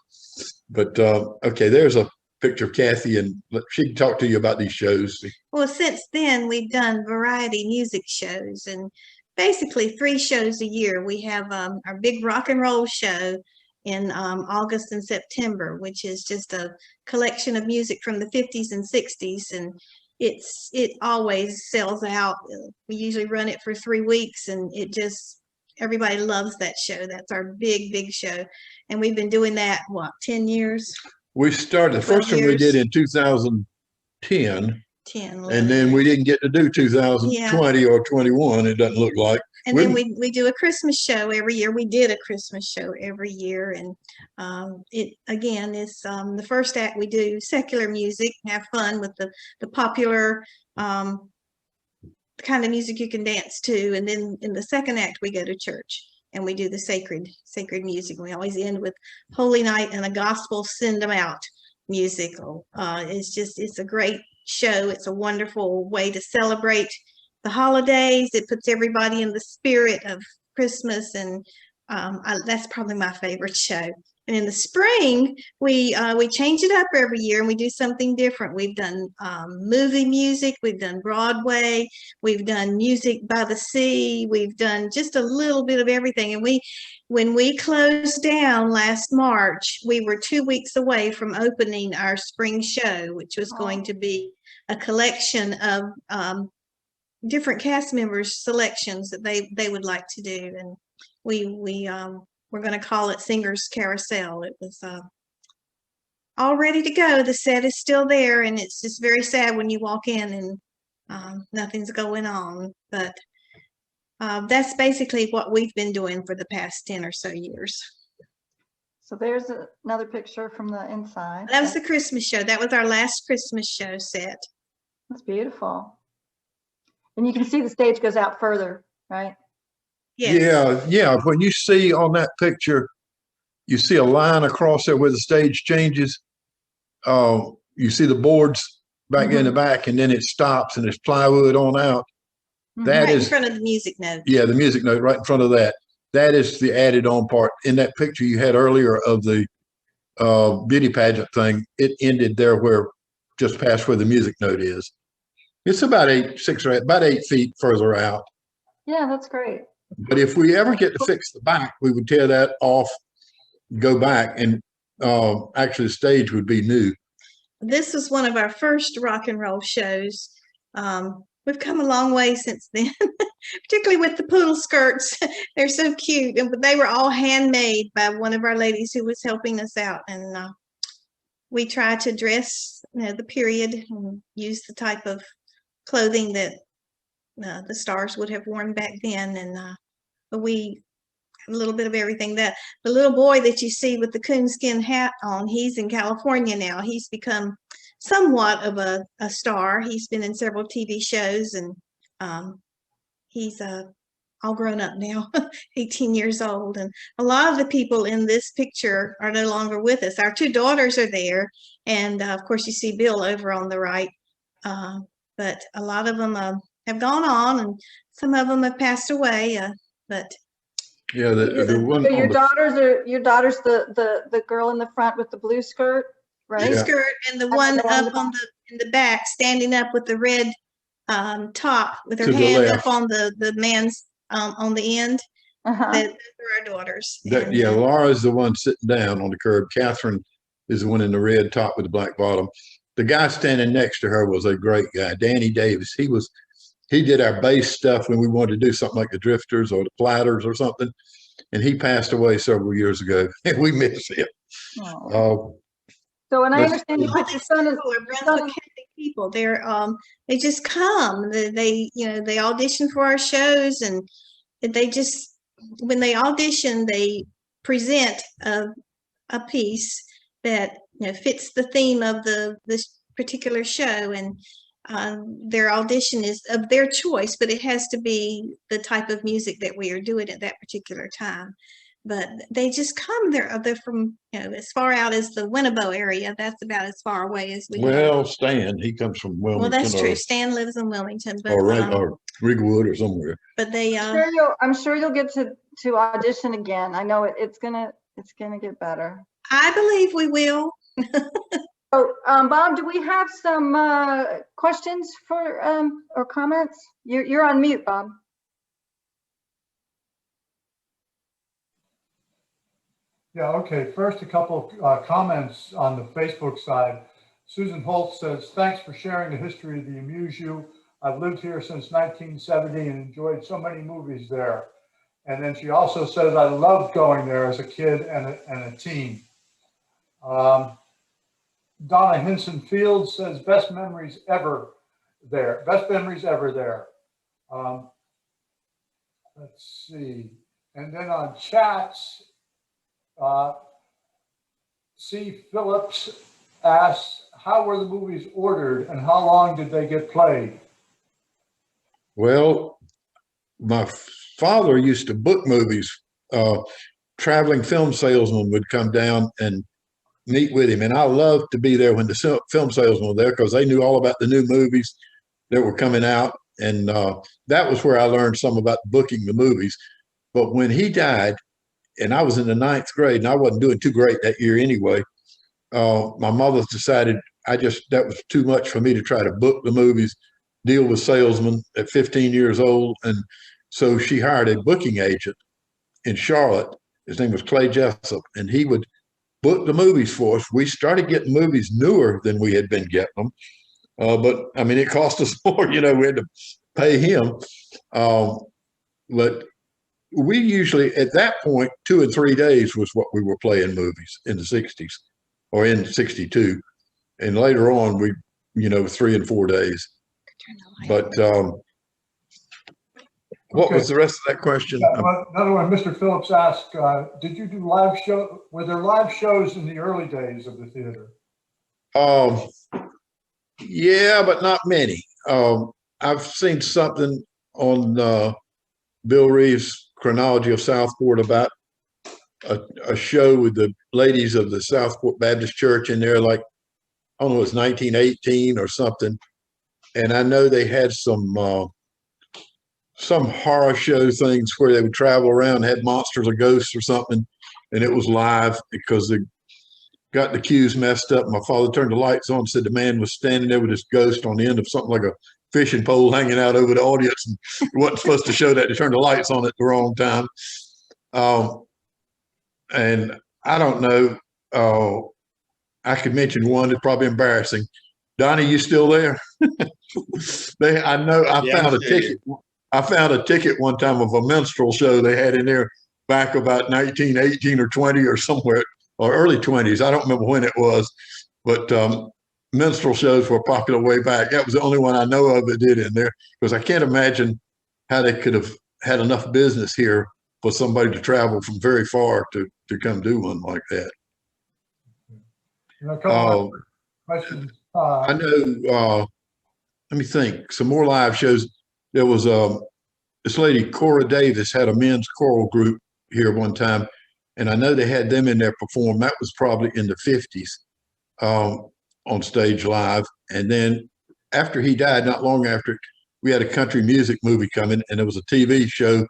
But okay, there's a picture of Cathy, and she can talk to you about these shows. Well, since then we've done variety music shows, and basically 3 shows a year. We have our big rock and roll show in August and September, which is just a collection of music from the 50s and 60s, and it always sells out. We usually run it for 3 weeks, and everybody loves that show. That's our big show, and we've been doing that 10 years. We started the first one we did in 2010, and then we didn't get to do 2020 or 21. It doesn't look like. And then we do a Christmas show every year. We did a Christmas show every year. And it, again, is the first act we do secular music, have fun with the popular kind of music you can dance to. And then in the second act, we go to church and we do the sacred music. We always end with Holy Night and a gospel send them out musical. It's a great show. It's a wonderful way to celebrate the holidays. It puts everybody in the spirit of Christmas, and that's probably my favorite show. And in the spring, we change it up every year and we do something different. We've done movie music, we've done Broadway, we've done music by the sea, we've done just a little bit of everything. And when we closed down last March, we were 2 weeks away from opening our spring show, which was going to be a collection of different cast members' selections that they would like to do. And we're going to call it Singers Carousel. It was all ready to go. The set is still there, and it's just very sad when you walk in and nothing's going on. But that's basically what we've been doing for the past 10 or so years. So there's another picture from the inside. That was the Christmas show. That was our last Christmas show set. That's beautiful. And you can see the stage goes out further, right? Yes. Yeah. When you see on that picture, you see a line across there where the stage changes. You see the boards back in the back, and then it stops and there's plywood on out. That right is in front of the music note. Yeah, the music note right in front of that. That is the added on part. In that picture you had earlier of the beauty pageant thing, it ended there where just past where the music note is. It's about 8 feet further out. Yeah, that's great. But if we ever get to fix the back, we would tear that off, go back, and actually the stage would be new. This is one of our first rock and roll shows. We've come a long way since then, particularly with the poodle skirts. They're so cute, but they were all handmade by one of our ladies who was helping us out. And we try to dress, the period, and use the type of clothing that the stars would have worn back then. And but we a little bit of everything. The little boy that you see with the coonskin hat on, he's in California now. He's become somewhat of a star. He's been in several TV shows, and he's all grown up now, 18 years old. And a lot of the people in this picture are no longer with us. Our 2 daughters are there, and of course you see Bill over on the right. But a lot of them have gone on, and some of them have passed away. But yeah, the one. So your daughter's the girl in the front with the blue skirt, right? blue skirt, and the one up in the back, standing up with the red top, with her hand up on the man's on the end. Those are our daughters. Laura's the one sitting down on the curb. Catherine is the one in the red top with the black bottom. The guy standing next to her was a great guy, Danny Davis. He did our bass stuff when we wanted to do something like the Drifters or the Platters or something. And he passed away several years ago, and we miss him. So, and I understand you put your son as people. They just come. They audition for our shows, and they just, when they audition, they present a piece that fits the theme of this particular show, and their audition is of their choice, but it has to be the type of music that we are doing at that particular time. But they just come. They're from as far out as the Winnebago area. That's about as far away as we. Well, Stan, he comes from Wilmington. Well, that's true. Stan lives in Wilmington, but or Rigwood or somewhere. But they. I'm sure you'll get to audition again. I know it's gonna get better. I believe we will. Oh, Bob, do we have some questions for or comments? You're on mute, Bob. Yeah, okay. First, a couple comments on the Facebook side. Susan Holt says, thanks for sharing the history of the Amuzu. I've lived here since 1970 and enjoyed so many movies there. And then she also says, I loved going there as a kid and a teen. Donna Hinson Fields says, best memories ever there. Best memories ever there. let's see. And then on chats, C. Phillips asks, how were the movies ordered and how long did they get played? Well, my father used to book movies. Traveling film salesman would come down and meet with him. And I loved to be there when the film salesman was there because they knew all about the new movies that were coming out. And that was where I learned some about booking the movies. But when he died, and I was in the 9th grade, and I wasn't doing too great that year anyway, my mother decided that was too much for me to try to book the movies, deal with salesmen at 15 years old. And so she hired a booking agent in Charlotte. His name was Clay Jessup, and he would book the movies for us. We started getting movies newer than we had been getting them. But I mean, it cost us more, we had to pay him. But we usually, at that point, 2 and 3 days was what we were playing movies in the 60s or in 62. And later on, 3 and 4 days. But what was the rest of that question? Another one, Mr. Phillips asked, did you do live show? Were there live shows in the early days of the theater? Yeah, but not many. I've seen something on Bill Reeves' Chronology of Southport about a show with the ladies of the Southport Baptist Church in there, like, I don't know, it was 1918 or something. And I know they had some horror show things where they would travel around, had monsters or ghosts or something, and it was live because they got the cues messed up. My father turned the lights on, said the man was standing there with his ghost on the end of something like a fishing pole hanging out over the audience, and he wasn't supposed to show that. They turned the lights on at the wrong time. And I don't know. I could mention one that's probably embarrassing. Donnie, you still there? I found a ticket one time of a minstrel show they had in there back about 1918 or 20 or somewhere, or early 20s. I don't remember when it was, but minstrel shows were popular way back. That was the only one I know of that did in there, because I can't imagine how they could have had enough business here for somebody to travel from very far to come do one like that. A couple of questions. I know, let me think, some more live shows. There was this lady, Cora Davis, had a men's choral group here one time, and I know they had them in there perform. That was probably in the 50s on stage live. And then after he died, not long after, we had a country music movie coming, and there was a TV show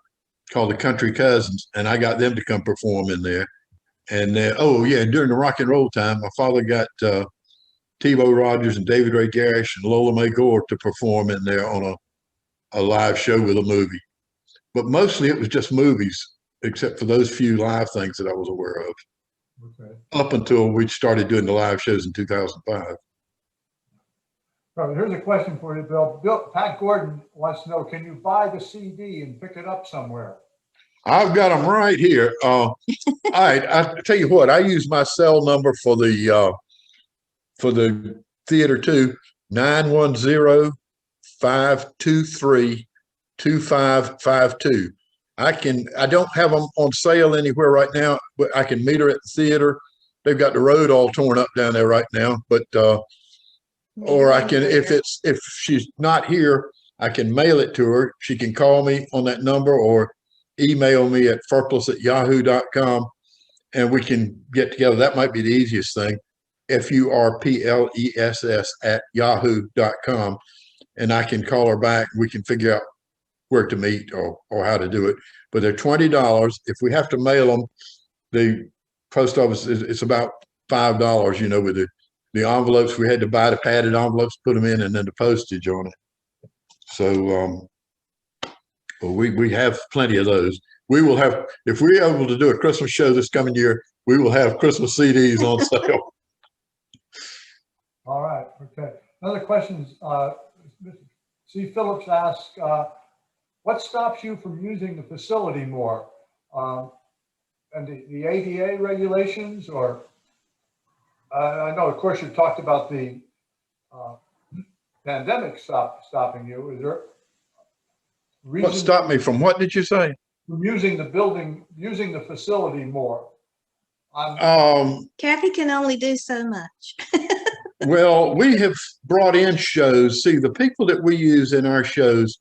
called The Country Cousins, and I got them to come perform in there. And during the rock and roll time, my father got T-Bo Rogers and David Ray Garrish and Lola Mae Gore to perform in there on a live show with a movie. But mostly it was just movies, except for those few live things that I was aware of. Okay. Up until we started doing the live shows in 2005. All right, here's a question for you, Bill. Pat Gordon wants to know, can you buy the CD and pick it up somewhere? I've got them right here. All right, I tell you what, I use my cell number for the theater too, 910-523-2552. I don't have them on sale anywhere right now, but I can meet her at the theater. They've got the road all torn up down there right now, but or I can, if she's not here, I can mail it to her. She can call me on that number or email me at furpless@yahoo.com, and we can get together. That might be the easiest thing. FURPLESS@yahoo.com, and I can call her back. We can figure out where to meet or how to do it. But they're $20. If we have to mail them, the post office it's about $5. With the envelopes we had to buy, the padded envelopes, put them in, and then the postage on it. So we have plenty of those. We will have, if we're able to do a Christmas show this coming year, we will have Christmas CDs on sale. All right. Okay. Another question. C. Phillips asked, what stops you from using the facility more? And the ADA regulations, or I know, of course, you talked about the What stopped me from what did you say? from using the building, using the facility more. I'm Cathy can only do so much. Well, we have brought in shows. See, the people that we use in our shows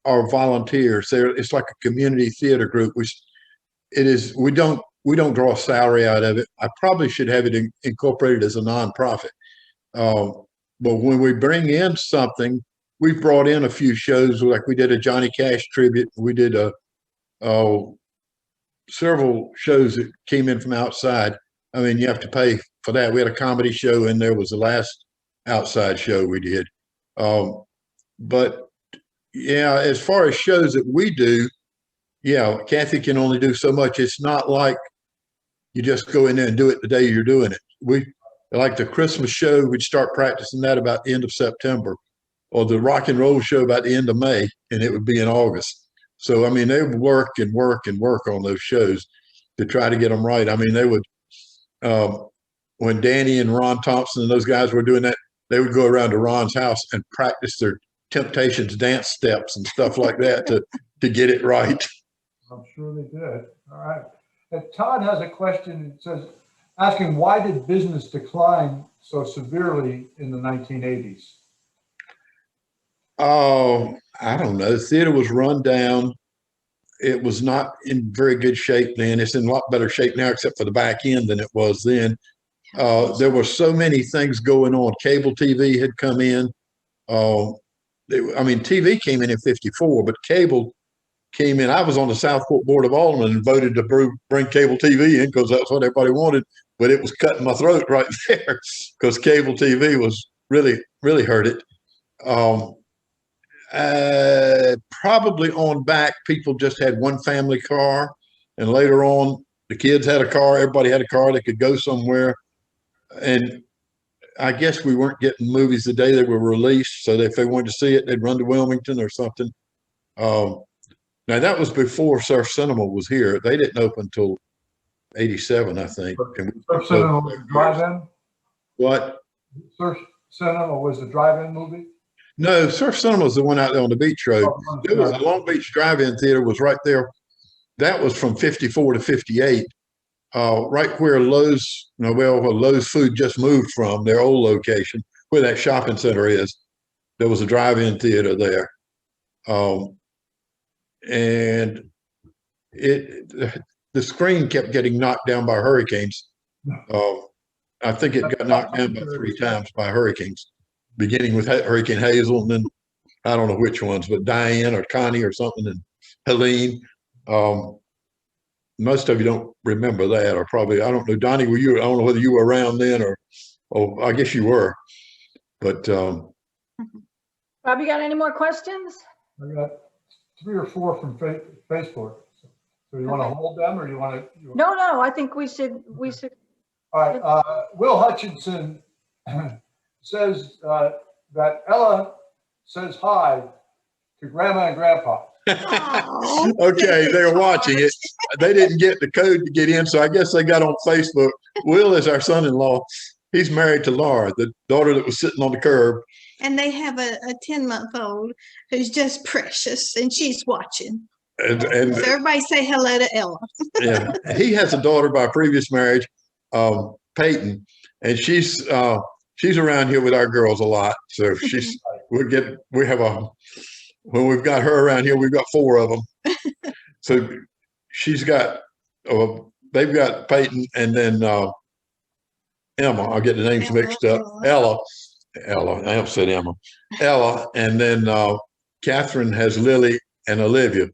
are volunteers. It's like a community theater group, which it is. We don't draw a salary out of it. I probably should have it incorporated as a nonprofit. But when we bring in something, we've brought in a few shows, like we did a Johnny Cash tribute. We did several shows that came in from outside. I mean, you have to pay for that. We had a comedy show and there was the last outside show we did. But yeah, as far as shows that we do, yeah, Cathy can only do so much. It's not like you just go in there and do it the day you're doing it. We like the Christmas show, we'd start practicing that about the end of September, or the rock and roll show about the end of May, and it would be in August. So, I mean, they would work and work and work on those shows to try to get them right. I mean, they would, when Danny and Ron Thompson and those guys were doing that, they would go around to Ron's house and practice their Temptations dance steps and stuff like that to get it right. I'm sure they did. All right. Todd has a question. It says, asking why did business decline so severely in the 1980s? Oh, I don't know. The theater was run down. It was not in very good shape then. It's in a lot better shape now, except for the back end than it was then. There were so many things going on. Cable TV had come in. I mean, TV came in 54, but cable came in. I was on the Southport Board of Aldermen and voted to bring cable TV in because that's what everybody wanted, but it was cutting my throat right there because cable TV was really, really hurt it. Probably on back, people just had one family car, and later on, the kids had a car, everybody had a car, they could go somewhere. And I guess we weren't getting movies the day they were released, so that if they wanted to see it, they'd run to Wilmington or something. Now that was before Surf Cinema was here. They didn't open until 87, I think. Surf Cinema was the drive-in? What? Surf Cinema was the drive-in movie? No, Surf Cinema was the one out there on the beach road. Oh, There was a Long Beach Drive-In Theater was right there. That was from 54 to 58. Right where Lowe's, where Lowe's Food just moved from, their old location, where that shopping center is, there was a drive-in theater there. And the screen kept getting knocked down by hurricanes. I think it got knocked down about 3 times by hurricanes, beginning with Hurricane Hazel, and then I don't know which ones, but Diane or Connie or something, and Helene. Most of you don't remember that, or probably, I don't know, Donnie, were you, I don't know whether you were around then or I guess you were, but. Bob, you got any more questions? I got 3 or 4 from Facebook. So you want to hold them or you want to? No, I think we should. All right. Will Hutchinson says that Ella says hi to Grandma and Grandpa. Okay, they're watching it. They didn't get the code to get in, so I guess they got on Facebook. Will is our son-in-law. He's married to Laura, the daughter that was sitting on the curb. And they have a 10-month-old who's just precious, and she's watching. And So everybody say hello to Ella. yeah, he has a daughter by a previous marriage, Peyton, and she's around here with our girls a lot. So when we've got her around here, we've got 4 of them. So they've got Peyton and then Emma. I'll get the names mixed up. Ella, I have said Emma. Ella, and then Catherine has Lily and Olivia.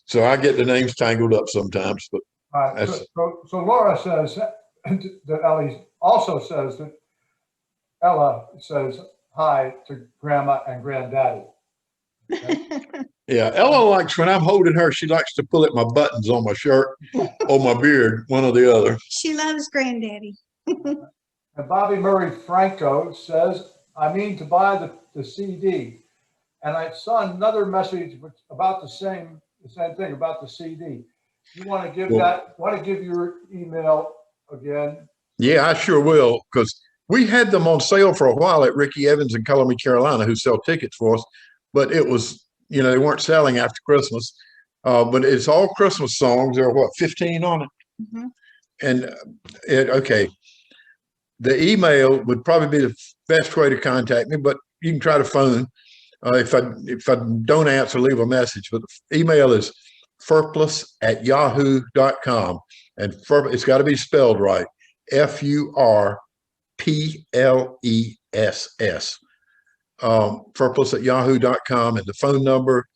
So I get the names tangled up sometimes. But so Laura says that Ellie also says that Ella says hi to Grandma and Granddaddy. Okay. Yeah, Ella likes, when I'm holding her, she likes to pull at my buttons on my shirt or my beard, one or the other. She loves Granddaddy. And Bobby Murray Franco says, I mean to buy the CD. And I saw another message about the same thing about the CD. You want to give give your email again? Yeah, I sure will, because we had them on sale for a while at Ricky Evans and Color Me Carolina, who sell tickets for us. But it was, you know, they weren't selling after Christmas, but it's all Christmas songs. There are what, 15 on it? Mhm. And okay, the email would probably be the best way to contact me, but you can try to phone. If I don't answer, leave a message. But the email is furpless@yahoo.com. And it's got to be spelled right. FURPLESS. Furpless@yahoo.com. And the phone number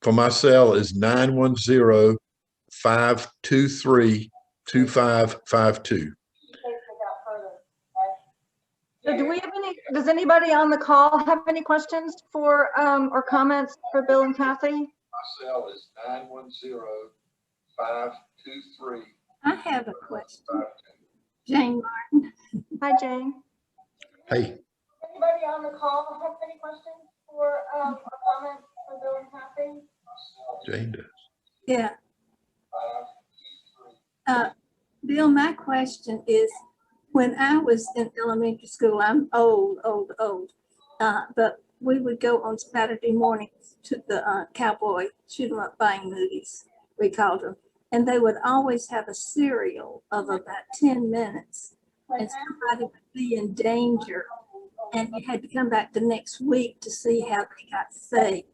for my cell is 910-523-2552. So does anybody on the call have any questions for, or comments for Bill and Kathy? My cell is 910-523. I have a question. Jane Martin. Hi, Jane. Hey. Anybody on the call have any questions for, or comments for Bill and Kathy? Jane does. Yeah. Bill, my question is, when I was in elementary school, I'm old, but we would go on Saturday mornings to the cowboy shoot 'em up buying movies, we called them. And they would always have a serial of about 10 minutes. And somebody would be in danger. And you had to come back the next week to see how they got saved.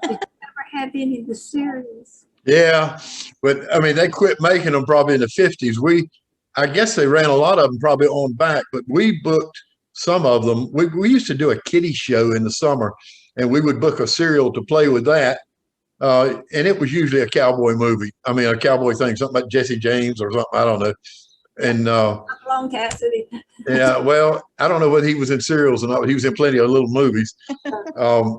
Did you ever have any of the serials? Yeah, but I mean, they quit making them probably in the 50s. I guess they ran a lot of them probably on back, but we booked some of them. We used to do a kiddie show in the summer, and we would book a serial to play with that. And it was usually a cowboy movie. I mean, a cowboy thing, something like Jesse James or something. I don't know. And Long Cassidy. yeah, well, I don't know whether he was in serials or not, but he was in plenty of little movies. I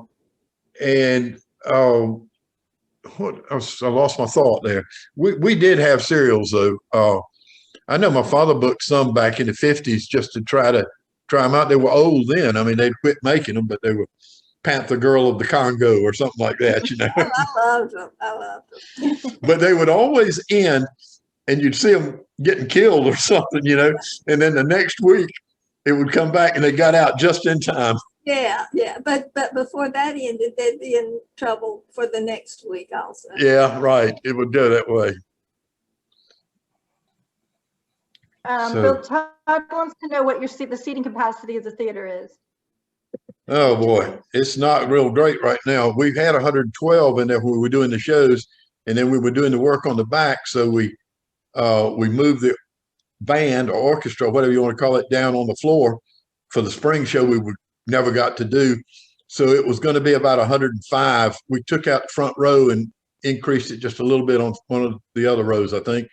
lost my thought there. We did have serials though. I know my father booked some back in the 50s just to try them out. They were old then. I mean, they'd quit making them, but they were Panther Girl of the Congo or something like that, you know. I loved them. But they would always end and you'd see them getting killed or something, you know. And then the next week it would come back and they got out just in time. Yeah. But before that ended, they'd be in trouble for the next week also. Yeah, right. It would go that way. Bill, Todd wants to know what the seating capacity of the theater is. Oh boy, it's not real great right now. We've had 112 in there when we were doing the shows, and then we were doing the work on the back. So we moved the band or orchestra, whatever you want to call it, down on the floor for the spring show we never got to do. So it was going to be about 105. We took out the front row and increased it just a little bit on one of the other rows, I think.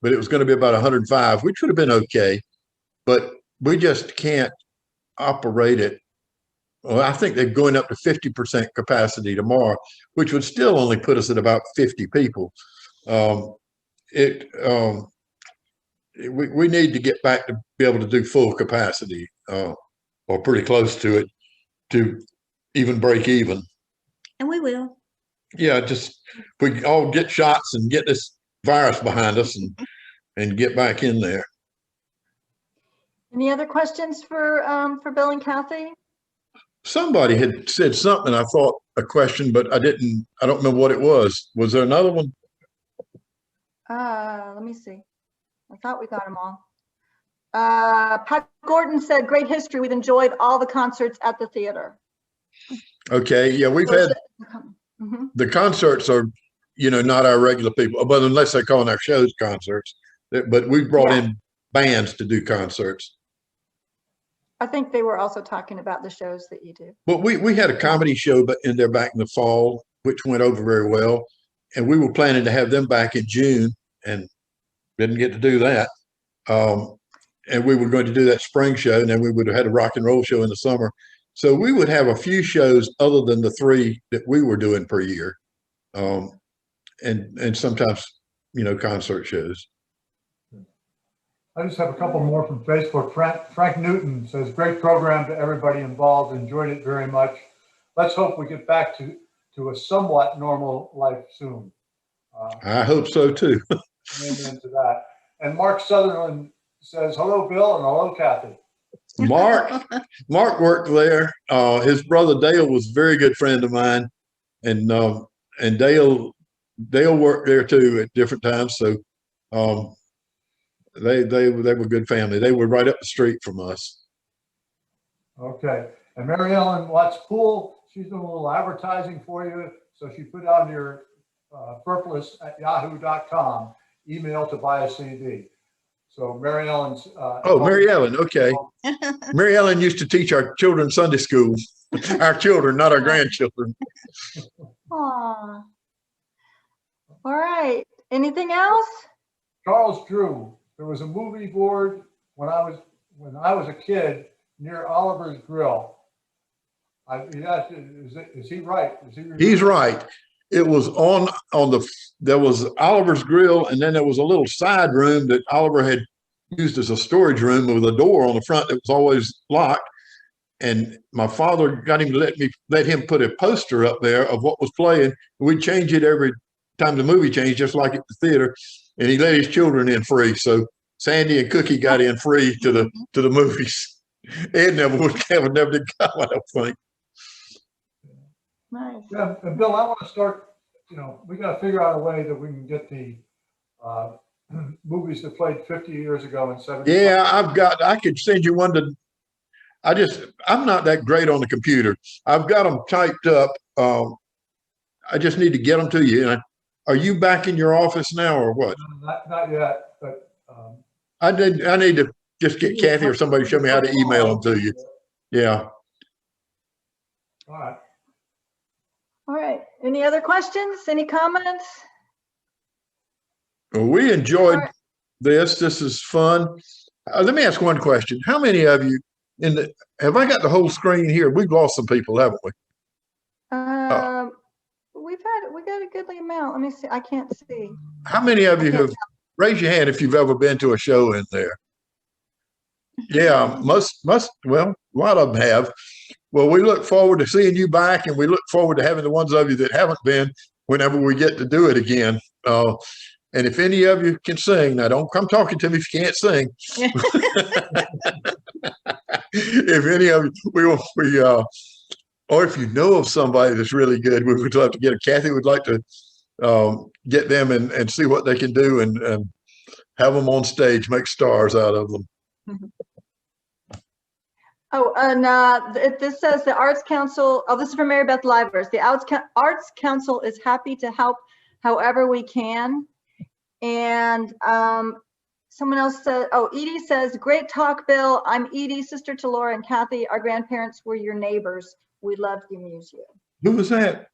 But it was going to be about 105, which would have been okay. But we just can't operate it. Well, I think they're going up to 50% capacity tomorrow, which would still only put us at about 50 people. We need to get back to be able to do full capacity or pretty close to it to even break even. And we will. Yeah, just we all get shots and get this virus behind us and get back in there. Any other questions for Bill and Kathy? Somebody had said something, I thought a question, but I don't remember what it was. Was there another one? Let me see. I thought we got them all. Pat Gordon said, great history. We've enjoyed all the concerts at the theater. Okay. Yeah, we've had the concerts are, not our regular people, but unless they're calling our shows concerts, but we brought in bands to do concerts. I think they were also talking about the shows that you do. But we had a comedy show in there back in the fall, which went over very well. And we were planning to have them back in June and didn't get to do that. And we were going to do that spring show, and then we would have had a rock and roll show in the summer. So we would have a few shows other than the 3 that we were doing per year. And sometimes, concert shows. I just have a couple more from Facebook. Frank Newton says, great program to everybody involved. Enjoyed it very much. Let's hope we get back to a somewhat normal life soon. I hope so too. Amen to that. And Mark Sutherland says, hello, Bill, and hello, Kathy. Mark worked there. His brother Dale was a very good friend of mine. and Dale worked there too at different times. So they were a good family. They were right up the street from us. Okay. And Mary Ellen Watts Poole, she's doing a little advertising for you. So she put on your Furpless@yahoo.com email to buy a CD. So Mary Ellen's. Oh, Mary Ellen. Okay. Mary Ellen used to teach our children Sunday school. Our children, not our grandchildren. Aw. All right. Anything else? Charles Drew. There was a movie board when I was a kid near Oliver's Grill. Is he right? He's right. It was there was Oliver's Grill, and then there was a little side room that Oliver had used as a storage room with a door on the front that was always locked. And my father got him to let him put a poster up there of what was playing. We'd change it every time the movie changed, just like at the theater. And he let his children in free. So Sandy and Cookie got in free to the movies. Ed never did come, I don't think. Nice. Yeah, and Bill, I want to start, we got to figure out a way that we can get the movies that played 50 years ago and 70. Yeah, I could send you one I'm not that great on the computer. I've got them typed up. I just need to get them to you. Are you back in your office now or what? Not yet, but. I need to just get Cathy or somebody to show me how to email them to you. Yeah. All right. All right. Any other questions? Any comments? Well, we enjoyed this. This is fun. Let me ask one question. How many of you have I got the whole screen here? We've lost some people, haven't we? We got a goodly amount. Let me see. I can't see. How many of you have raised your hand if you've ever been to a show in there? Yeah, well, a lot of them have. Well, we look forward to seeing you back, and we look forward to having the ones of you that haven't been whenever we get to do it again. And if any of you can sing, now don't come talking to me if you can't sing. If any of you, or if you know of somebody that's really good, we would love to get Cathy would like to get them and see what they can do and have them on stage, make stars out of them. Oh, and this says the Arts Council, this is from Mary Beth Livers. The Arts Council is happy to help however we can. And someone else said, Edie says, great talk, Bill. I'm Edie, sister to Laura and Cathy. Our grandparents were your neighbors. We loved the museum. Who was that?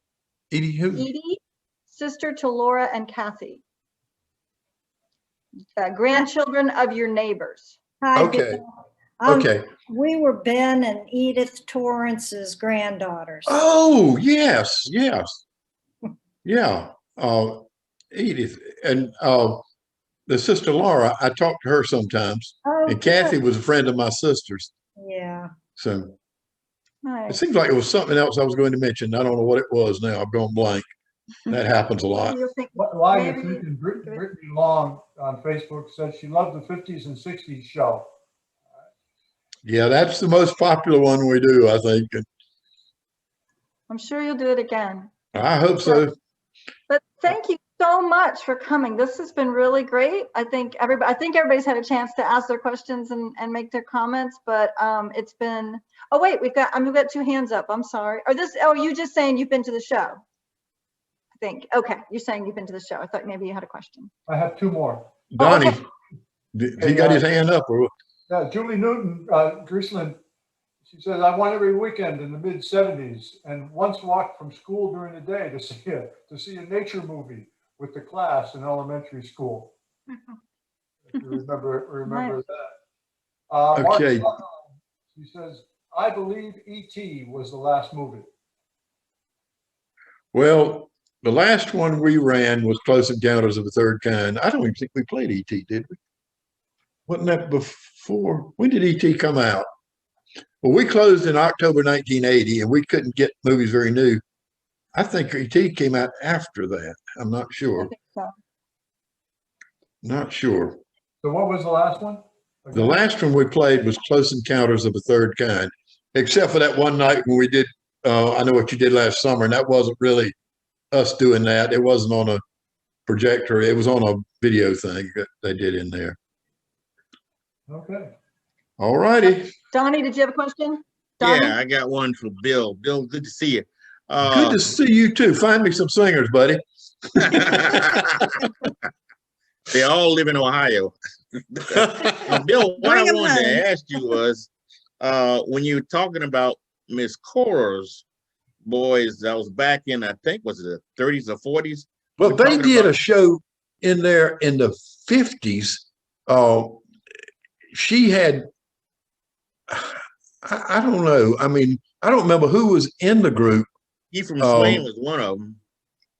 Edie who? Edie, sister to Laura and Cathy. Grandchildren of your neighbors. Hi, Okay. Bill. Okay. We were Ben and Edith Torrance's granddaughters. Oh, yes. Yeah. Edith and the sister Laura, I talked to her sometimes. Oh, And Cathy good. was a friend of my sister's. Yeah. So it Nice. seems like it was something else I was going to mention. I don't know what it was now. I've gone blank. That happens a lot. You'll think, While you're maybe- thinking, Brittany Long on Facebook says she loved the 50s and 60s show. Yeah, that's the most popular one we do, I think. I'm sure you'll do it again. I hope so. But thank you so much for coming. This has been really great. I think everybody's had a chance to ask their questions and make their comments, but it's been, oh wait, we've got two hands up. I'm sorry. You just saying you've been to the show. I think, okay. You're saying you've been to the show. I thought maybe you had a question. I have two more. Donnie, okay. he got his hand up. Or Yeah, Julie Newton, Griesland, she says, I went every weekend in the mid 70s and once walked from school during the day to see a nature movie with the class in elementary school. If you remember Nice. that. Okay. Mark, she says, I believe E.T. was the last movie. Well, the last one we ran was Close Encounters of the Third Kind. I don't even think we played E.T., did we? Wasn't that before? When did E.T. come out? Well, we closed in October 1980, and we couldn't get movies very new. I think E.T. came out after that. I'm not I sure. think so. Not sure. So what was the last one? The last one we played was Close Encounters of the Third Kind, except for that one night when we did I Know What You Did Last Summer, and that wasn't really us doing that. It wasn't on a projector. It was on a video thing that they did in there. Okay. All righty. Donnie, did you have a question? Donnie? Yeah, I got one for Bill. Bill, good to see you. Good to see you too. Find me some singers, buddy. They all live in Ohio. Bill, what I Bring 'em wanted home. to ask you was, when you were talking about Miss Cora's boys, that was back in, I think, was it the 30s or 40s? Well, We're they talking did about- a show in there in the 50s. She had, I don't know. I mean, I don't remember who was in the group. He from Swain was one of them.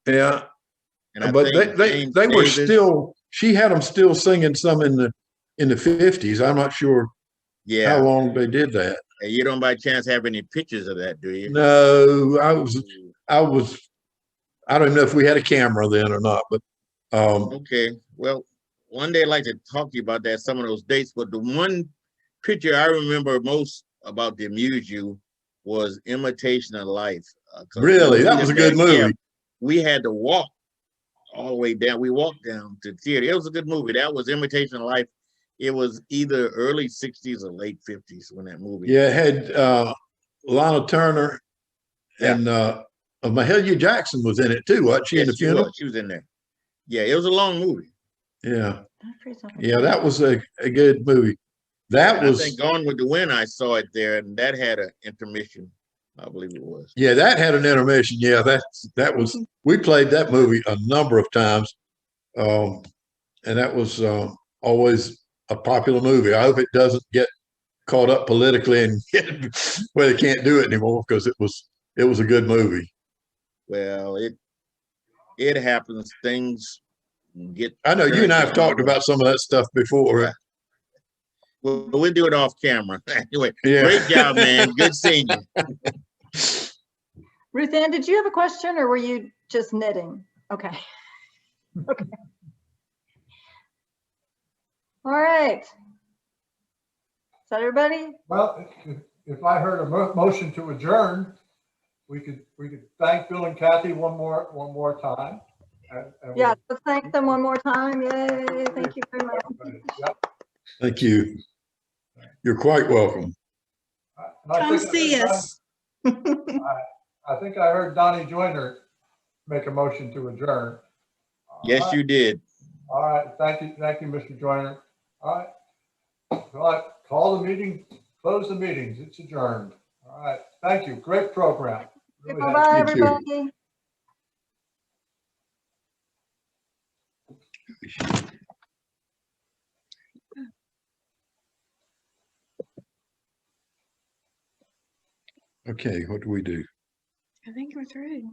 Yeah, And I but think they James were Davis. still. She had them still singing some in the 50s. I'm not sure Yeah. how long they did that. And you don't by chance have any pictures of that, do you? No, I don't even know if we had a camera then or not, but Okay. Well, one day I'd like to talk to you about that, some of those dates. But the one picture I remember most about the Amuzu was Imitation of Life. 'Cause really, that we was a had good to- movie. yeah, we had to walk all the way down. We walked down to the theater. It was a good movie. That was Imitation of Life. It was either early 60s or late 50s when that movie. Yeah, it had Lana Turner Yeah. and Mahalia Jackson was in it too, wasn't she, in the Yes, she funeral? was. She was in there. Yeah, it was a long movie. Yeah. Yeah, that was a good movie. That And I was, think Gone with the Wind, I saw it there, and that had an intermission. I believe it was. yeah, that had an intermission. Yeah, that was, we played that movie a number of times. And that was always a popular movie. I hope it doesn't get caught up politically and get where they can't do it anymore, because it was a good movie. Well, it happens. Things get. I know you and I have talked about some of that stuff before. Yeah. We'll do it off camera. Anyway, Yeah. great job, man. Good seeing you. Ruth Ann, did you have a question or were you just knitting? Okay. Okay. All right. Is that everybody? Well, if I heard a motion to adjourn, we could thank Bill and Cathy one more time. And Yeah, let's thank them one more time. Yay. Thank you very much. Yep. Thank you. You're quite welcome. And I Come think- see us. I think I heard Donnie Joyner make a motion to adjourn. Yes, you did. All right, thank you, Mr. Joyner. All right, call the meeting, close the meetings, it's adjourned. All right, thank you, great program. Really nice. Bye-bye, You too. everybody. Okay, what do we do? I think we're through.